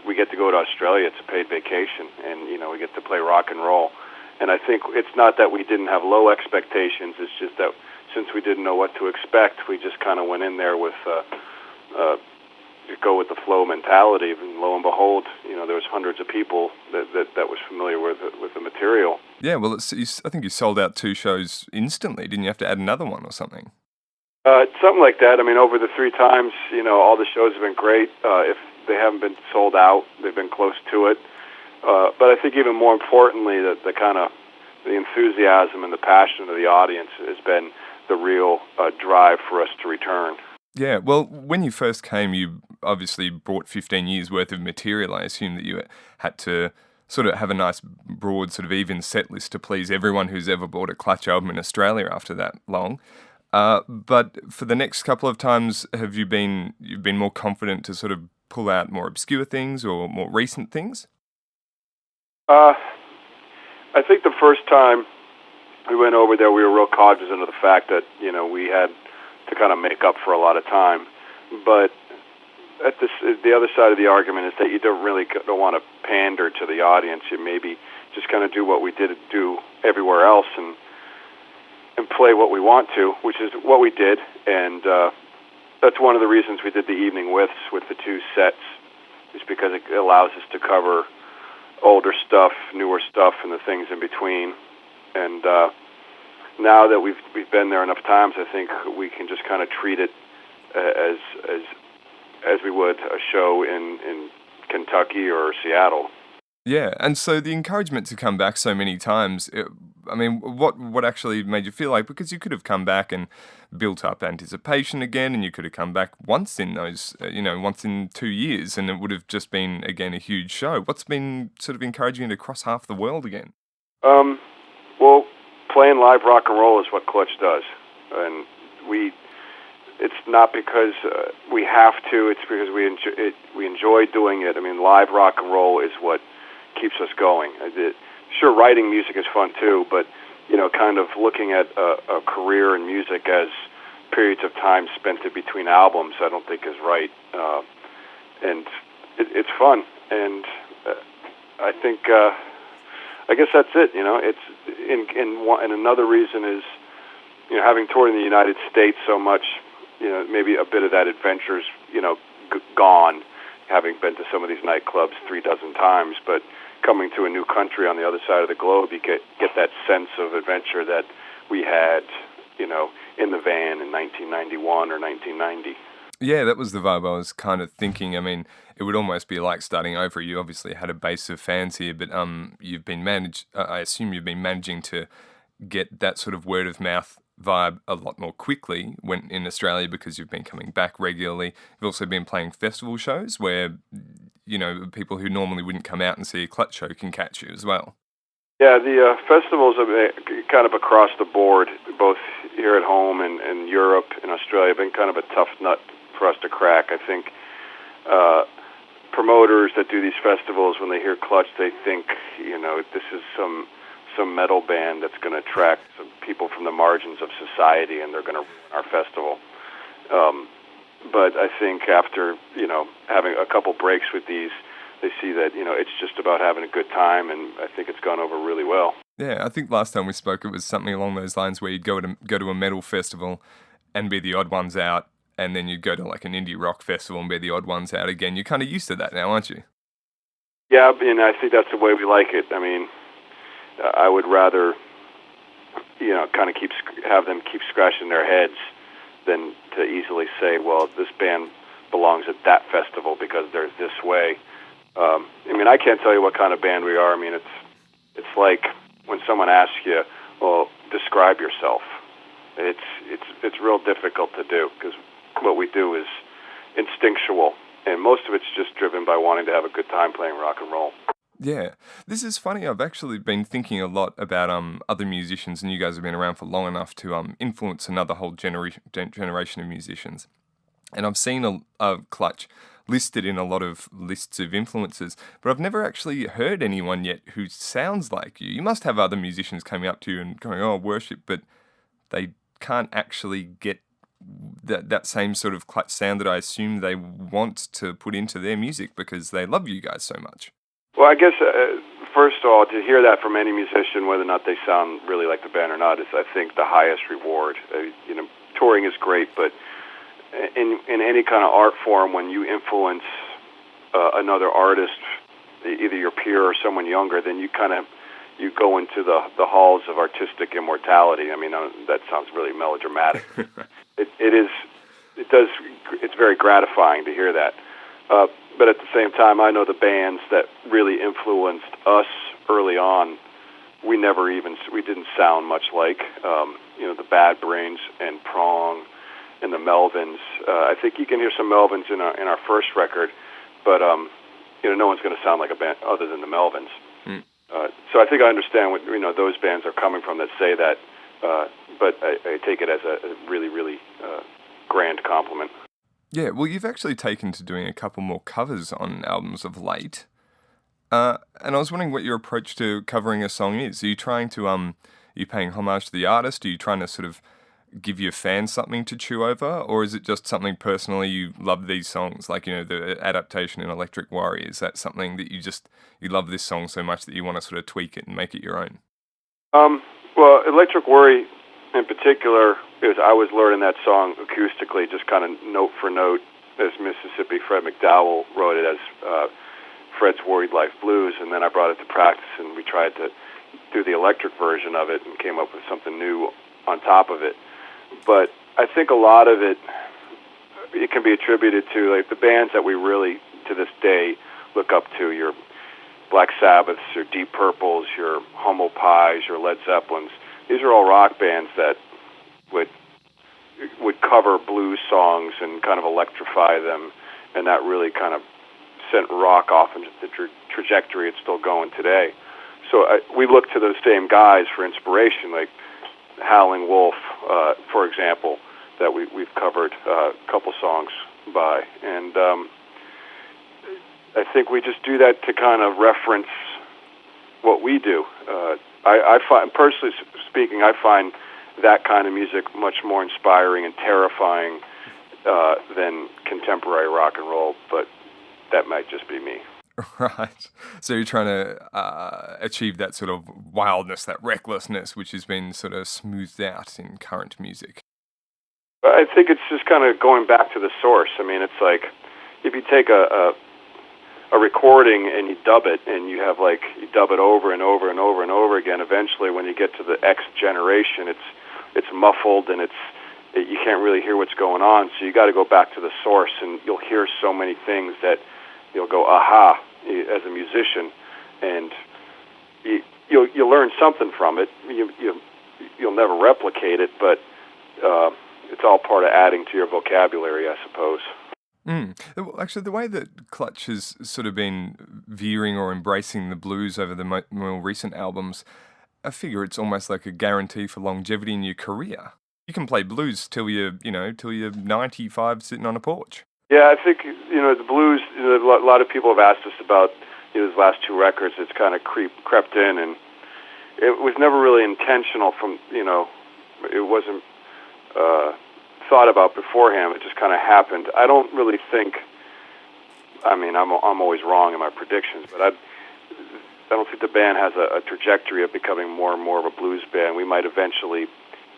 C: We get to go to Australia. It's a paid vacation, and we get to play rock and roll. And I think it's not that we didn't have low expectations. It's just that since we didn't know what to expect, we just kind of went in there with go with the flow mentality. And lo and behold, there was hundreds of people that was familiar with the material.
B: Yeah, well, I think you sold out 2 shows instantly. Didn't you have to add another one or something?
C: Something like that. I mean, over the 3 times, all the shows have been great. If they haven't been sold out, they've been close to it. But I think even more importantly, the kind of the enthusiasm and the passion of the audience has been the real drive for us to return.
B: Yeah, well, when you first came, you obviously brought 15 years worth of material. I assume that you had to sort of have a nice, broad, sort of even set list to please everyone who's ever bought a Clutch album in Australia after that long. But for the next couple of times, you've been more confident to sort of pull out more obscure things or more recent things?
C: I think the first time we went over there, we were real cognizant of the fact that, we had to kind of make up for a lot of time. But the other side of the argument is that you don't want to pander to the audience. You maybe just kind of do what we did do everywhere else and play what we want to, which is what we did. And that's one of the reasons we did the evening with the 2 sets, is because it allows us to cover older stuff, newer stuff, and the things in between. And now that we've been there enough times, I think we can just kind of treat it as we would a show in Kentucky or Seattle.
B: Yeah, and so the encouragement to come back so many times, what actually made you feel like, because you could have come back and built up anticipation again, and you could have come back once in those, once in 2 years, and it would have just been, again, a huge show. What's been sort of encouraging you to cross half the world again?
C: Well, playing live rock and roll is what Clutch does, and it's not because we have to, it's because we enjoy doing it. I mean, live rock and roll is what keeps us going. Sure, writing music is fun too, but kind of looking at a career in music as periods of time spent in between albums, I don't think is right. And it's fun, and I think I guess that's it. It's and another reason is having toured in the United States so much. Maybe a bit of that adventure's gone, having been to some of these nightclubs 36 times, but coming to a new country on the other side of the globe, you get that sense of adventure that we had, in the van in 1991 or 1990.
B: Yeah, that was the vibe I was kind of thinking. I mean, it would almost be like starting over. You obviously had a base of fans here, but I assume you've been managing to get that sort of word of mouth
D: vibe a lot more quickly when in Australia because you've been coming back regularly. You've also been playing festival shows where, people who normally wouldn't come out and see a Clutch show can catch you as well.
E: Yeah, the festivals have been kind of across the board, both here at home and Europe and Australia, have been kind of a tough nut for us to crack. I think promoters that do these festivals, when they hear Clutch, they think, this is some metal band that's going to attract some people from the margins of society, and they're going to ruin our festival. But I think after, having a couple breaks with these, they see that, it's just about having a good time, and I think it's gone over really well.
D: Yeah, I think last time we spoke it was something along those lines where you'd go to a metal festival and be the odd ones out, and then you'd go to like an indie rock festival and be the odd ones out again. You're kind of used to that now, aren't you?
E: Yeah, and I think that's the way we like it. I mean, I would rather, kind of have them keep scratching their heads than to easily say, well, this band belongs at that festival because they're this way. I can't tell you what kind of band we are. I mean, it's like when someone asks you, well, describe yourself. It's real difficult to do because what we do is instinctual, and most of it's just driven by wanting to have a good time playing rock and roll.
D: Yeah, this is funny. I've actually been thinking a lot about other musicians, and you guys have been around for long enough to influence another whole generation of musicians. And I've seen a Clutch listed in a lot of lists of influences, but I've never actually heard anyone yet who sounds like you. You must have other musicians coming up to you and going, "Oh, worship," but they can't actually get that same sort of Clutch sound that I assume they want to put into their music because they love you guys so much.
E: Well, I guess, first of all, to hear that from any musician, whether or not they sound really like the band or not, is, I think, the highest reward. Touring is great, but in any kind of art form, when you influence another artist, either your peer or someone younger, then you go into the halls of artistic immortality. I mean, that sounds really melodramatic. It's very gratifying to hear that. But at the same time, I know the bands that really influenced us early on, we didn't sound much like, the Bad Brains and Prong and the Melvins. I think you can hear some Melvins in our first record, but, no one's going to sound like a band other than the Melvins. Mm. So I think I understand what, those bands are coming from that say that, but I take it as a really, really grand compliment.
D: Yeah, well, you've actually taken to doing a couple more covers on albums of late. And I was wondering what your approach to covering a song is. Are you trying to, are you paying homage to the artist? Are you trying to sort of give your fans something to chew over? Or is it just something personally you love these songs? Like, the adaptation in Electric Warrior, is that something that you love this song so much that you want to sort of tweak it and make it your own?
E: Well, Electric Warrior in particular, because I was learning that song acoustically, just kind of note for note, as Mississippi Fred McDowell wrote it as Fred's Worried Life Blues, and then I brought it to practice, and we tried to do the electric version of it and came up with something new on top of it. But I think a lot of it can be attributed to like the bands that we really, to this day, look up to, your Black Sabbaths, your Deep Purples, your Humble Pies, your Led Zeppelins. These are all rock bands that would cover blues songs and kind of electrify them, and that really kind of sent rock off into the trajectory it's still going today. So we look to those same guys for inspiration, like Howling Wolf, for example, that we've covered a couple songs by. And I think we just do that to kind of reference what we do. I find, personally speaking, I find that kind of music much more inspiring and terrifying than contemporary rock and roll, but that might just be me.
D: Right. So you're trying to achieve that sort of wildness, that recklessness, which has been sort of smoothed out in current music.
E: I think it's just kind of going back to the source. I mean, it's like if you take a recording and you dub it, and you dub it over and over and over and over again, eventually when you get to the X generation, it's muffled and you can't really hear what's going on. So you got to go back to the source, and you'll hear so many things that you'll go, aha, as a musician, and you'll learn something from it. you'll never replicate it, but it's all part of adding to your vocabulary, I suppose.
D: Well, actually, the way that Clutch has sort of been veering or embracing the blues over the more recent albums, I figure it's almost like a guarantee for longevity in your career. You can play blues till you're 95 sitting on a porch.
E: Yeah, I think, the blues, a lot of people have asked us about his last two records. It's kind of crept in, and it was never really intentional it wasn't thought about beforehand. It just kind of happened. I don't really think, I'm always wrong in my predictions, but I don't think the band has a trajectory of becoming more and more of a blues band. We might eventually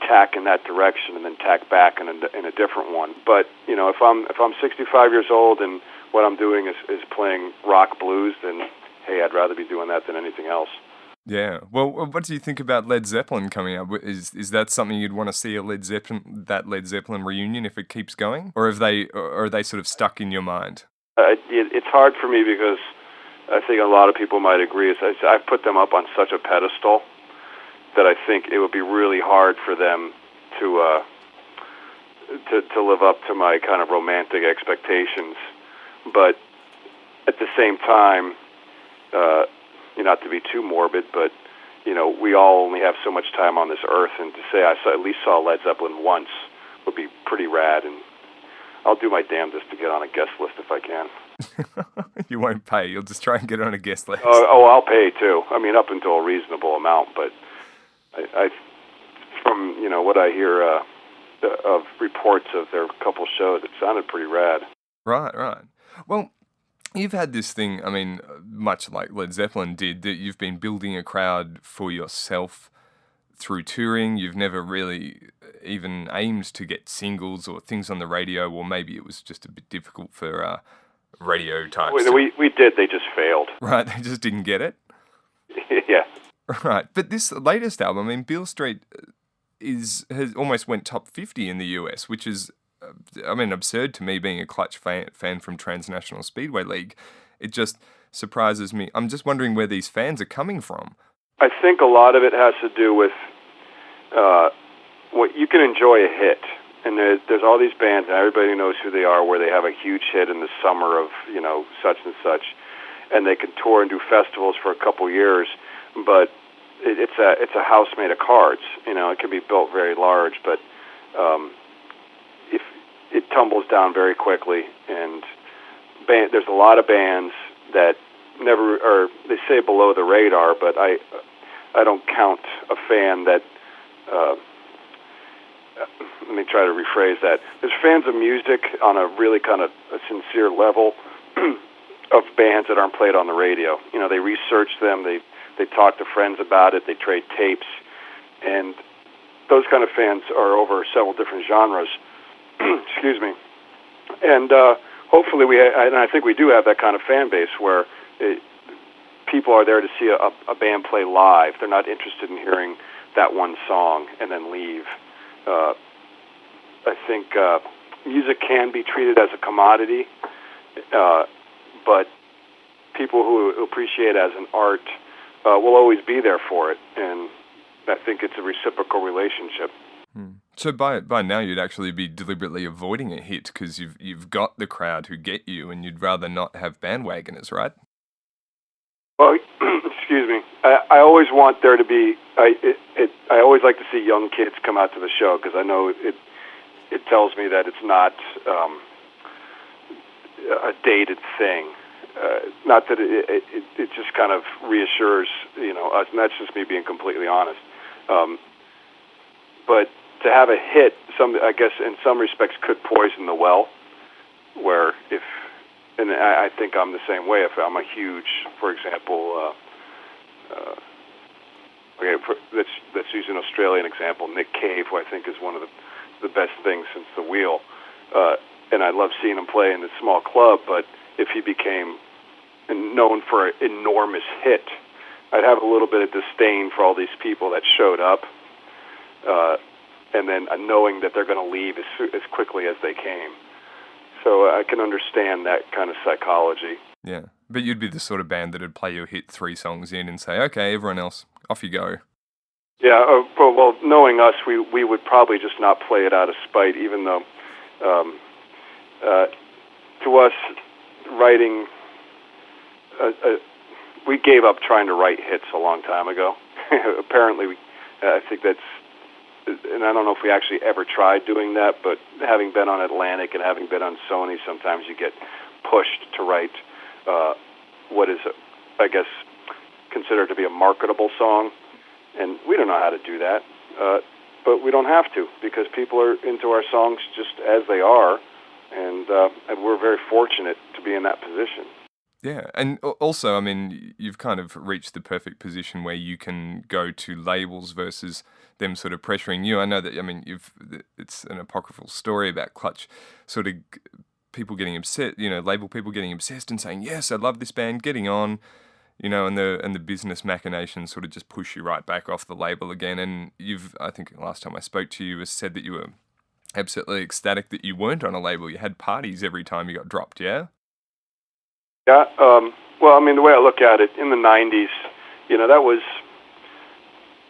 E: tack in that direction and then tack back in a different one. But if I'm 65 years old and what I'm doing is playing rock blues, then hey, I'd rather be doing that than anything else.
D: Yeah. Well, what do you think about Led Zeppelin coming up? Is that something you'd want to see, Led Zeppelin reunion, if it keeps going, or are they sort of stuck in your mind?
E: It's hard for me because I think a lot of people might agree. I've put them up on such a pedestal that I think it would be really hard for them to live up to my kind of romantic expectations. But at the same time, not to be too morbid, but we all only have so much time on this earth, and to say I at least saw Led Zeppelin once would be pretty rad, and I'll do my damnedest to get on a guest list if I can.
D: You won't pay. You'll just try and get on a guest list.
E: I'll pay too. Up until a reasonable amount, but I from what I hear of reports of their couple shows, it sounded pretty rad.
D: Right. Well, you've had this thing, much like Led Zeppelin did, that you've been building a crowd for yourself through touring. You've never really even aimed to get singles or things on the radio, or maybe it was just a bit difficult for radio types.
E: We did, they just failed.
D: Right, they just didn't get it?
E: Yeah.
D: Right, but this latest album, Beale Street has almost went top 50 in the US, which is absurd to me, being a Clutch fan from Transnational Speedway League. It just surprises me. I'm just wondering where these fans are coming from.
E: I think a lot of it has to do with what you can enjoy a hit. And there's all these bands, and everybody knows who they are, where they have a huge hit in the summer of, such and such. And they can tour and do festivals for a couple years, but it's a house made of cards. It can be built very large, but if it tumbles down very quickly. And there's a lot of bands that never, or they say below the radar, but I don't count a fan that. Let me try to rephrase that. There's fans of music on a really kind of a sincere level of bands that aren't played on the radio. They research them, they talk to friends about it, they trade tapes, and those kind of fans are over several different genres. Excuse me. And hopefully and I think we do have that kind of fan base where people are there to see a band play live. They're not interested in hearing that one song and then leave. I think music can be treated as a commodity, but people who appreciate it as an art will always be there for it, and I think it's a reciprocal relationship.
D: So by now you'd actually be deliberately avoiding a hit because you've got the crowd who get you, and you'd rather not have bandwagoners, right?
E: Well, excuse me. I always want there to be. I always like to see young kids come out to the show because I know it tells me that it's not a dated thing. Not that it just kind of reassures us, and that's just me being completely honest. But to have a hit, I guess in some respects could poison the well. Where and I think I'm the same way. If I'm a huge, for example, let's use an Australian example, Nick Cave, who I think is one of the best things since the wheel. And I love seeing him play in this small club, but if he became known for an enormous hit, I'd have a little bit of disdain for all these people that showed up, and then knowing that they're going to leave as quickly as they came. So I can understand that kind of psychology.
D: Yeah, but you'd be the sort of band that would play your hit 3 songs in and say, okay, everyone else, off you go.
E: Yeah, well, knowing us, we would probably just not play it out of spite, even though, to us, writing, we gave up trying to write hits a long time ago. Apparently, I think that's, and I don't know if we actually ever tried doing that, but having been on Atlantic and having been on Sony, sometimes you get pushed to write what is, I guess, considered to be a marketable song. And we don't know how to do that, but we don't have to, because people are into our songs just as they are, and we're very fortunate to be in that position.
D: Yeah, and also, I mean, you've kind of reached the perfect position where you can go to labels versus them sort of pressuring you. I know that, I mean, it's an apocryphal story about Clutch sort of people getting upset, label people getting obsessed and saying, yes, I love this band, getting on, and the business machinations sort of just push you right back off the label again. And I think last time I spoke to you, said that you were absolutely ecstatic that you weren't on a label. You had parties every time you got dropped, yeah?
E: Yeah, well, I mean, the way I look at it, in the 90s, there was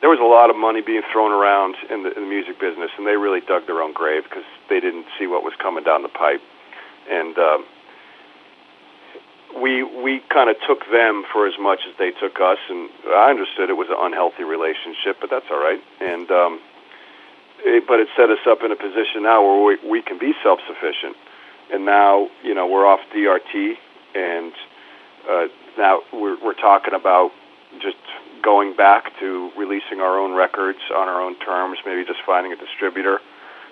E: a lot of money being thrown around in the music business, and they really dug their own grave because they didn't see what was coming down the pipe. And we kind of took them for as much as they took us, and I understood it was an unhealthy relationship, but that's all right. And but it set us up in a position now where we can be self-sufficient. And now, we're off DRT, and now we're talking about just going back to releasing our own records on our own terms, maybe just finding a distributor,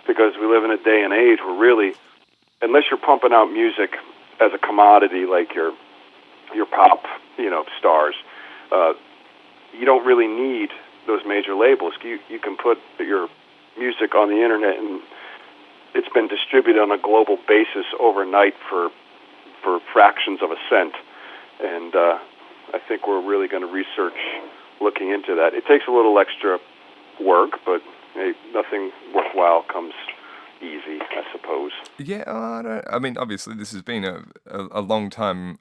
E: because we live in a day and age where really, unless you're pumping out music as a commodity like your pop, stars, you don't really need those major labels. You can put your music on the internet, and it's been distributed on a global basis overnight for fractions of a cent. And I think we're really going to research looking into that. It takes a little extra work, but nothing worthwhile comes easy, I suppose.
D: Yeah, I mean, obviously this has been a long time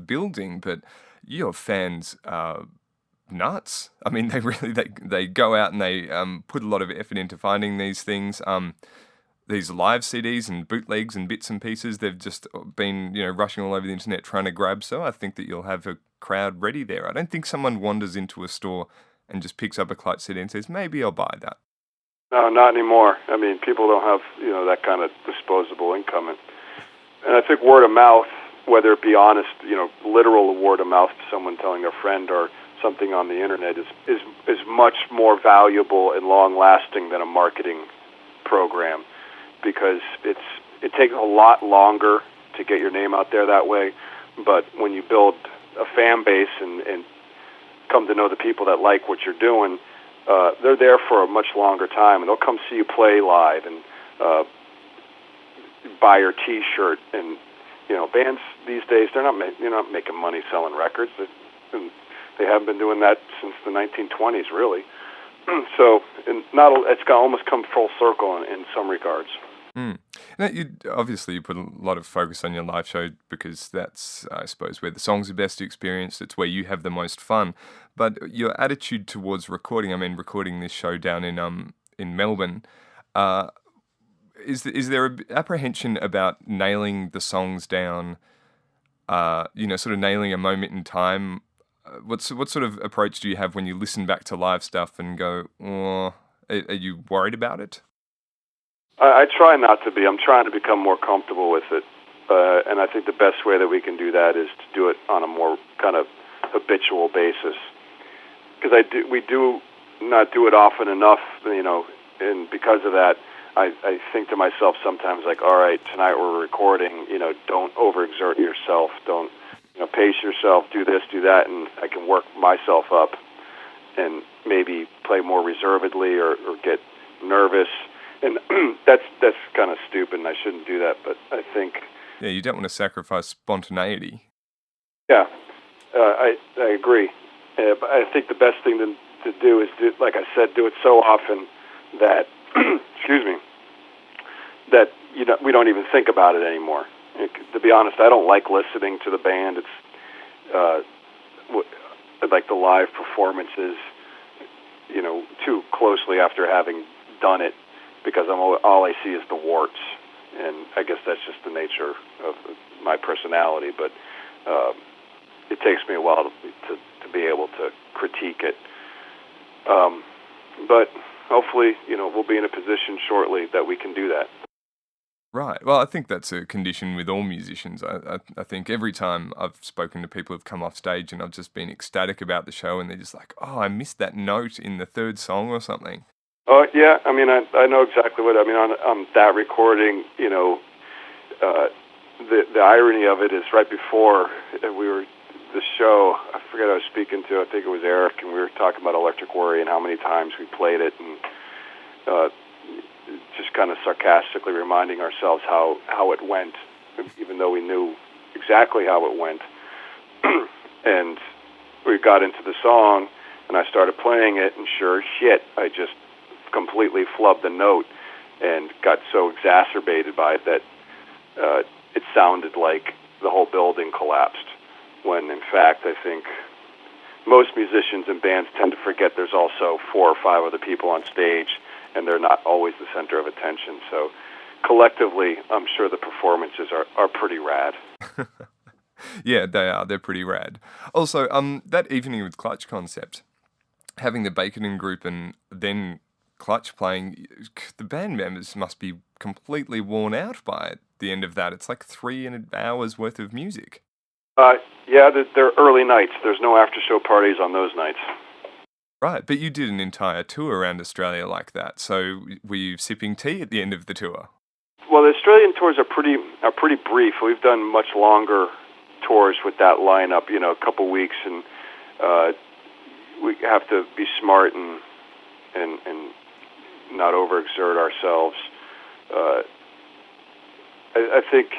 D: building, but your fans are nuts. I mean, they go out and they put a lot of effort into finding these things. These live CDs and bootlegs and bits and pieces, they've just been, rushing all over the internet trying to grab. So I think that you'll have a crowd ready there. I don't think someone wanders into a store and just picks up a Clutch CD and says, maybe I'll buy that.
E: No, not anymore. I mean, people don't have, that kind of disposable income. And I think word of mouth, whether it be honest, literal word of mouth, someone telling a friend or something on the internet is much more valuable and long-lasting than a marketing program, because it takes a lot longer to get your name out there that way. But when you build a fan base and come to know the people that like what you're doing, they're there for a much longer time, and they'll come see you play live and buy your T-shirt. And bands these days, you're not making money selling records. They haven't been doing that since the 1920s, really. So, it's almost come full circle in some regards.
D: Mm. Now, you put a lot of focus on your live show because that's, I suppose, where the songs are best experienced. It's where you have the most fun. But your attitude towards recording, recording this show down in Melbourne, is there an apprehension about nailing the songs down, sort of nailing a moment in time? What sort of approach do you have when you listen back to live stuff and go, oh, are you worried about it?
E: I try not to be. I'm trying to become more comfortable with it. And I think the best way that we can do that is to do it on a more kind of habitual basis. Because we do not do it often enough, and because of that, I think to myself sometimes, like, all right, tonight we're recording, don't overexert yourself, don't, pace yourself, do this, do that, and I can work myself up and maybe play more reservedly or get nervous. And that's kind of stupid, and I shouldn't do that, but I think...
D: Yeah, you don't want to sacrifice spontaneity.
E: Yeah, I agree. But I think the best thing to do is, like I said, do it so often that, excuse me, that we don't even think about it anymore. To be honest, I don't like listening to the band. It's like the live performances. too closely after having done it, because all I see is the warts, and I guess that's just the nature of my personality. But it takes me a while to be able to critique it. But hopefully, we'll be in a position shortly that we can do that.
D: Right. Well, I think that's a condition with all musicians. I think every time I've spoken to people who've come off stage and I've just been ecstatic about the show, and they're just like, oh, I missed that note in the third song or something.
E: Oh, yeah. I mean, I know exactly what I mean. On that recording, the irony of it is right before the show, I forget who I was speaking to, I think it was Eric, and we were talking about Electric Worry and how many times we played it, and just kind of sarcastically reminding ourselves how it went, even though we knew exactly how it went. And we got into the song, and I started playing it, and sure as shit, I just completely flubbed the note and got so exacerbated by it that it sounded like the whole building collapsed, when in fact I think most musicians and bands tend to forget there's also 4 or 5 other people on stage, and they're not always the center of attention. So collectively, I'm sure the performances are pretty rad.
D: Yeah, they are. They're pretty rad. Also, that evening with Clutch concept, having the Bacon group and then Clutch playing, the band members must be completely worn out by the end of that. It's like 3 hours worth of music.
E: Yeah, they're early nights. There's no after-show parties on those nights.
D: Right, but you did an entire tour around Australia like that, so were you sipping tea at the end of the tour?
E: Well, the Australian tours are pretty brief. We've done much longer tours with that lineup, a couple weeks, and we have to be smart and not overexert ourselves. I think,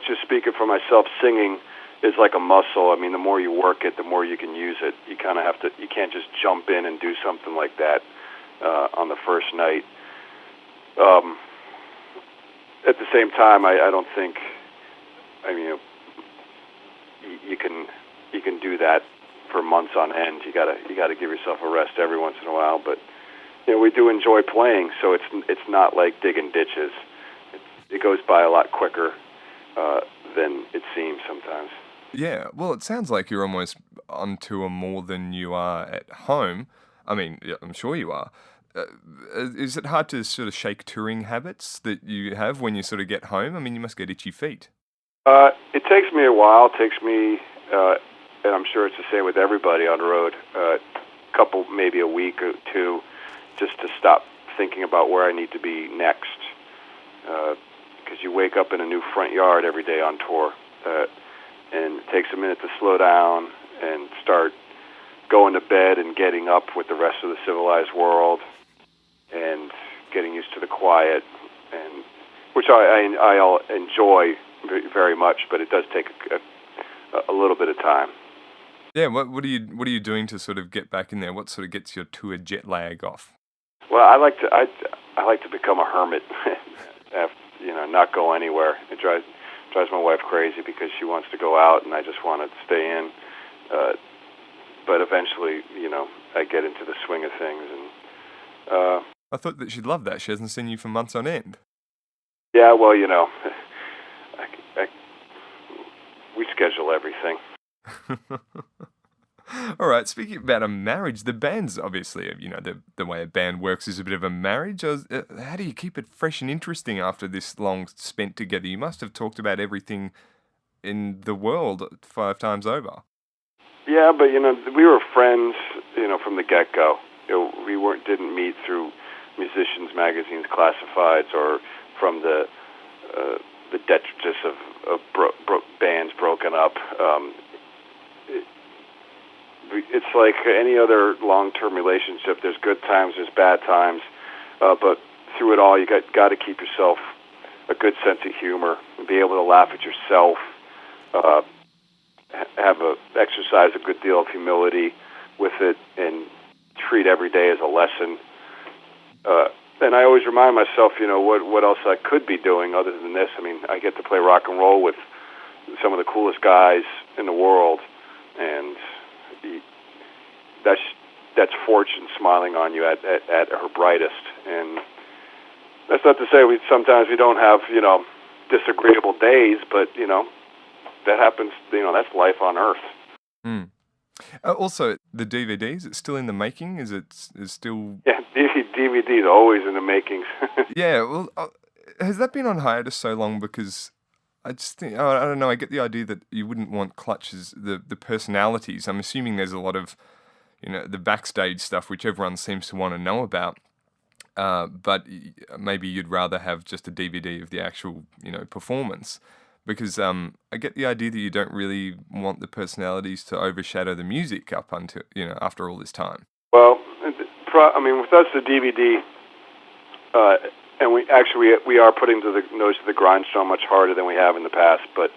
E: just speaking for myself, singing is like a muscle. I mean, the more you work it, the more you can use it. You kind of have to. You can't just jump in and do something like that on the first night. At the same time, I don't think. I mean, you can do that for months on end. You gotta give yourself a rest every once in a while. But we do enjoy playing, so it's not like digging ditches. It goes by a lot quicker than it seems sometimes.
D: Yeah, well, it sounds like you're almost on tour more than you are at home. I mean, I'm sure you are. Is it hard to sort of shake touring habits that you have when you sort of get home? I mean, you must get itchy feet.
E: It takes me a while. It takes me, and I'm sure it's the same with everybody on the road, couple, maybe a week or 2, just to stop thinking about where I need to be next. Because you wake up in a new front yard every day on tour. And it takes a minute to slow down and start going to bed and getting up with the rest of the civilized world and getting used to the quiet, and which I enjoy very much, but it does take a little bit of time.
D: Yeah, what are you doing to sort of get back in there? What sort of gets your tour jet lag off?
E: Well, I like to become a hermit, not go anywhere. It drives my wife crazy because she wants to go out and I just want to stay in. But eventually, I get into the swing of things. And
D: I thought that she'd love that. She hasn't seen you for months on end.
E: Yeah, well, we schedule everything.
D: All right, speaking about a marriage, the band's obviously, the way a band works is a bit of a marriage. How do you keep it fresh and interesting after this long spent together? You must have talked about everything in the world 5 times over.
E: Yeah, but, we were friends, from the get-go. We didn't meet through musicians, magazines, classifieds, or from the detritus of bands broken up. It's like any other long-term relationship. There's good times, there's bad times, but through it all, you got to keep yourself a good sense of humor, and be able to laugh at yourself, exercise a good deal of humility with it, and treat every day as a lesson. And I always remind myself, what else I could be doing other than this. I mean, I get to play rock and roll with some of the coolest guys in the world, and that's fortune smiling on you at her brightest. And that's not to say sometimes we don't have, disagreeable days, but, that happens, that's life on Earth.
D: Mm. Also, the DVDs, it's still in the making? Is still...
E: Yeah, DVD's always in the makings.
D: Yeah, well, has that been on hiatus so long? Because I just think, I don't know, I get the idea that you wouldn't want Clutch's, the personalities. I'm assuming there's a lot of, the backstage stuff which everyone seems to want to know about. But maybe you'd rather have just a DVD of the actual, performance. Because I get the idea that you don't really want the personalities to overshadow the music up until, after all this time.
E: Well, with us, the DVD, and we are putting the nose to the grindstone much harder than we have in the past. But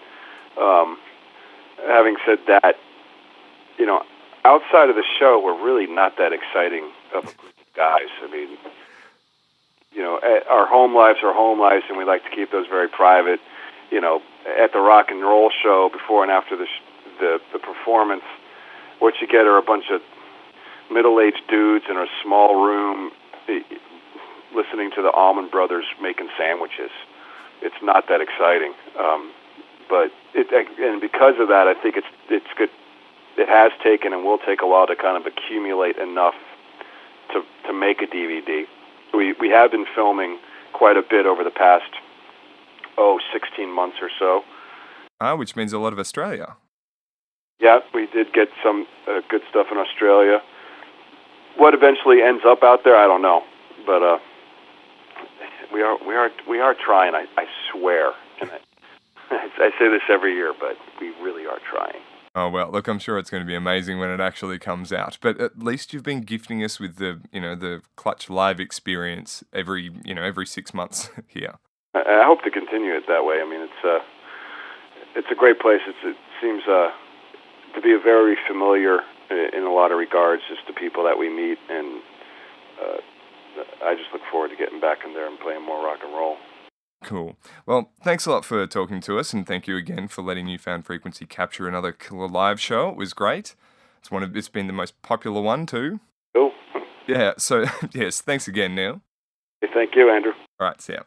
E: having said that, outside of the show, we're really not that exciting of a group of guys. I mean, our home lives are home lives, and we like to keep those very private. At the rock and roll show, before and after the performance, what you get are a bunch of middle-aged dudes in a small room listening to the Allman Brothers making sandwiches. It's not that exciting, and because of that, I think it's good. It has taken and will take a while to kind of accumulate enough to make a DVD. We have been filming quite a bit over the past 16 months or so.
D: Which means a lot of Australia.
E: Yeah, we did get some good stuff in Australia. What eventually ends up out there, I don't know, but we are trying. I swear, and I say this every year, but we really are trying.
D: Oh well, look, I'm sure it's going to be amazing when it actually comes out. But at least you've been gifting us with the Clutch live experience every 6 months here.
E: I hope to continue it that way. I mean, it's a great place. It seems to be a very familiar in a lot of regards, just the people that we meet, and I just look forward to getting back in there and playing more rock and roll.
D: Cool. Well, thanks a lot for talking to us, and thank you again for letting Newfound Frequency capture another killer live show. It was great. It's been the most popular one too.
E: Cool.
D: Yeah. So yes, thanks again, Neil.
E: Hey, thank you, Andrew.
D: All right. See ya.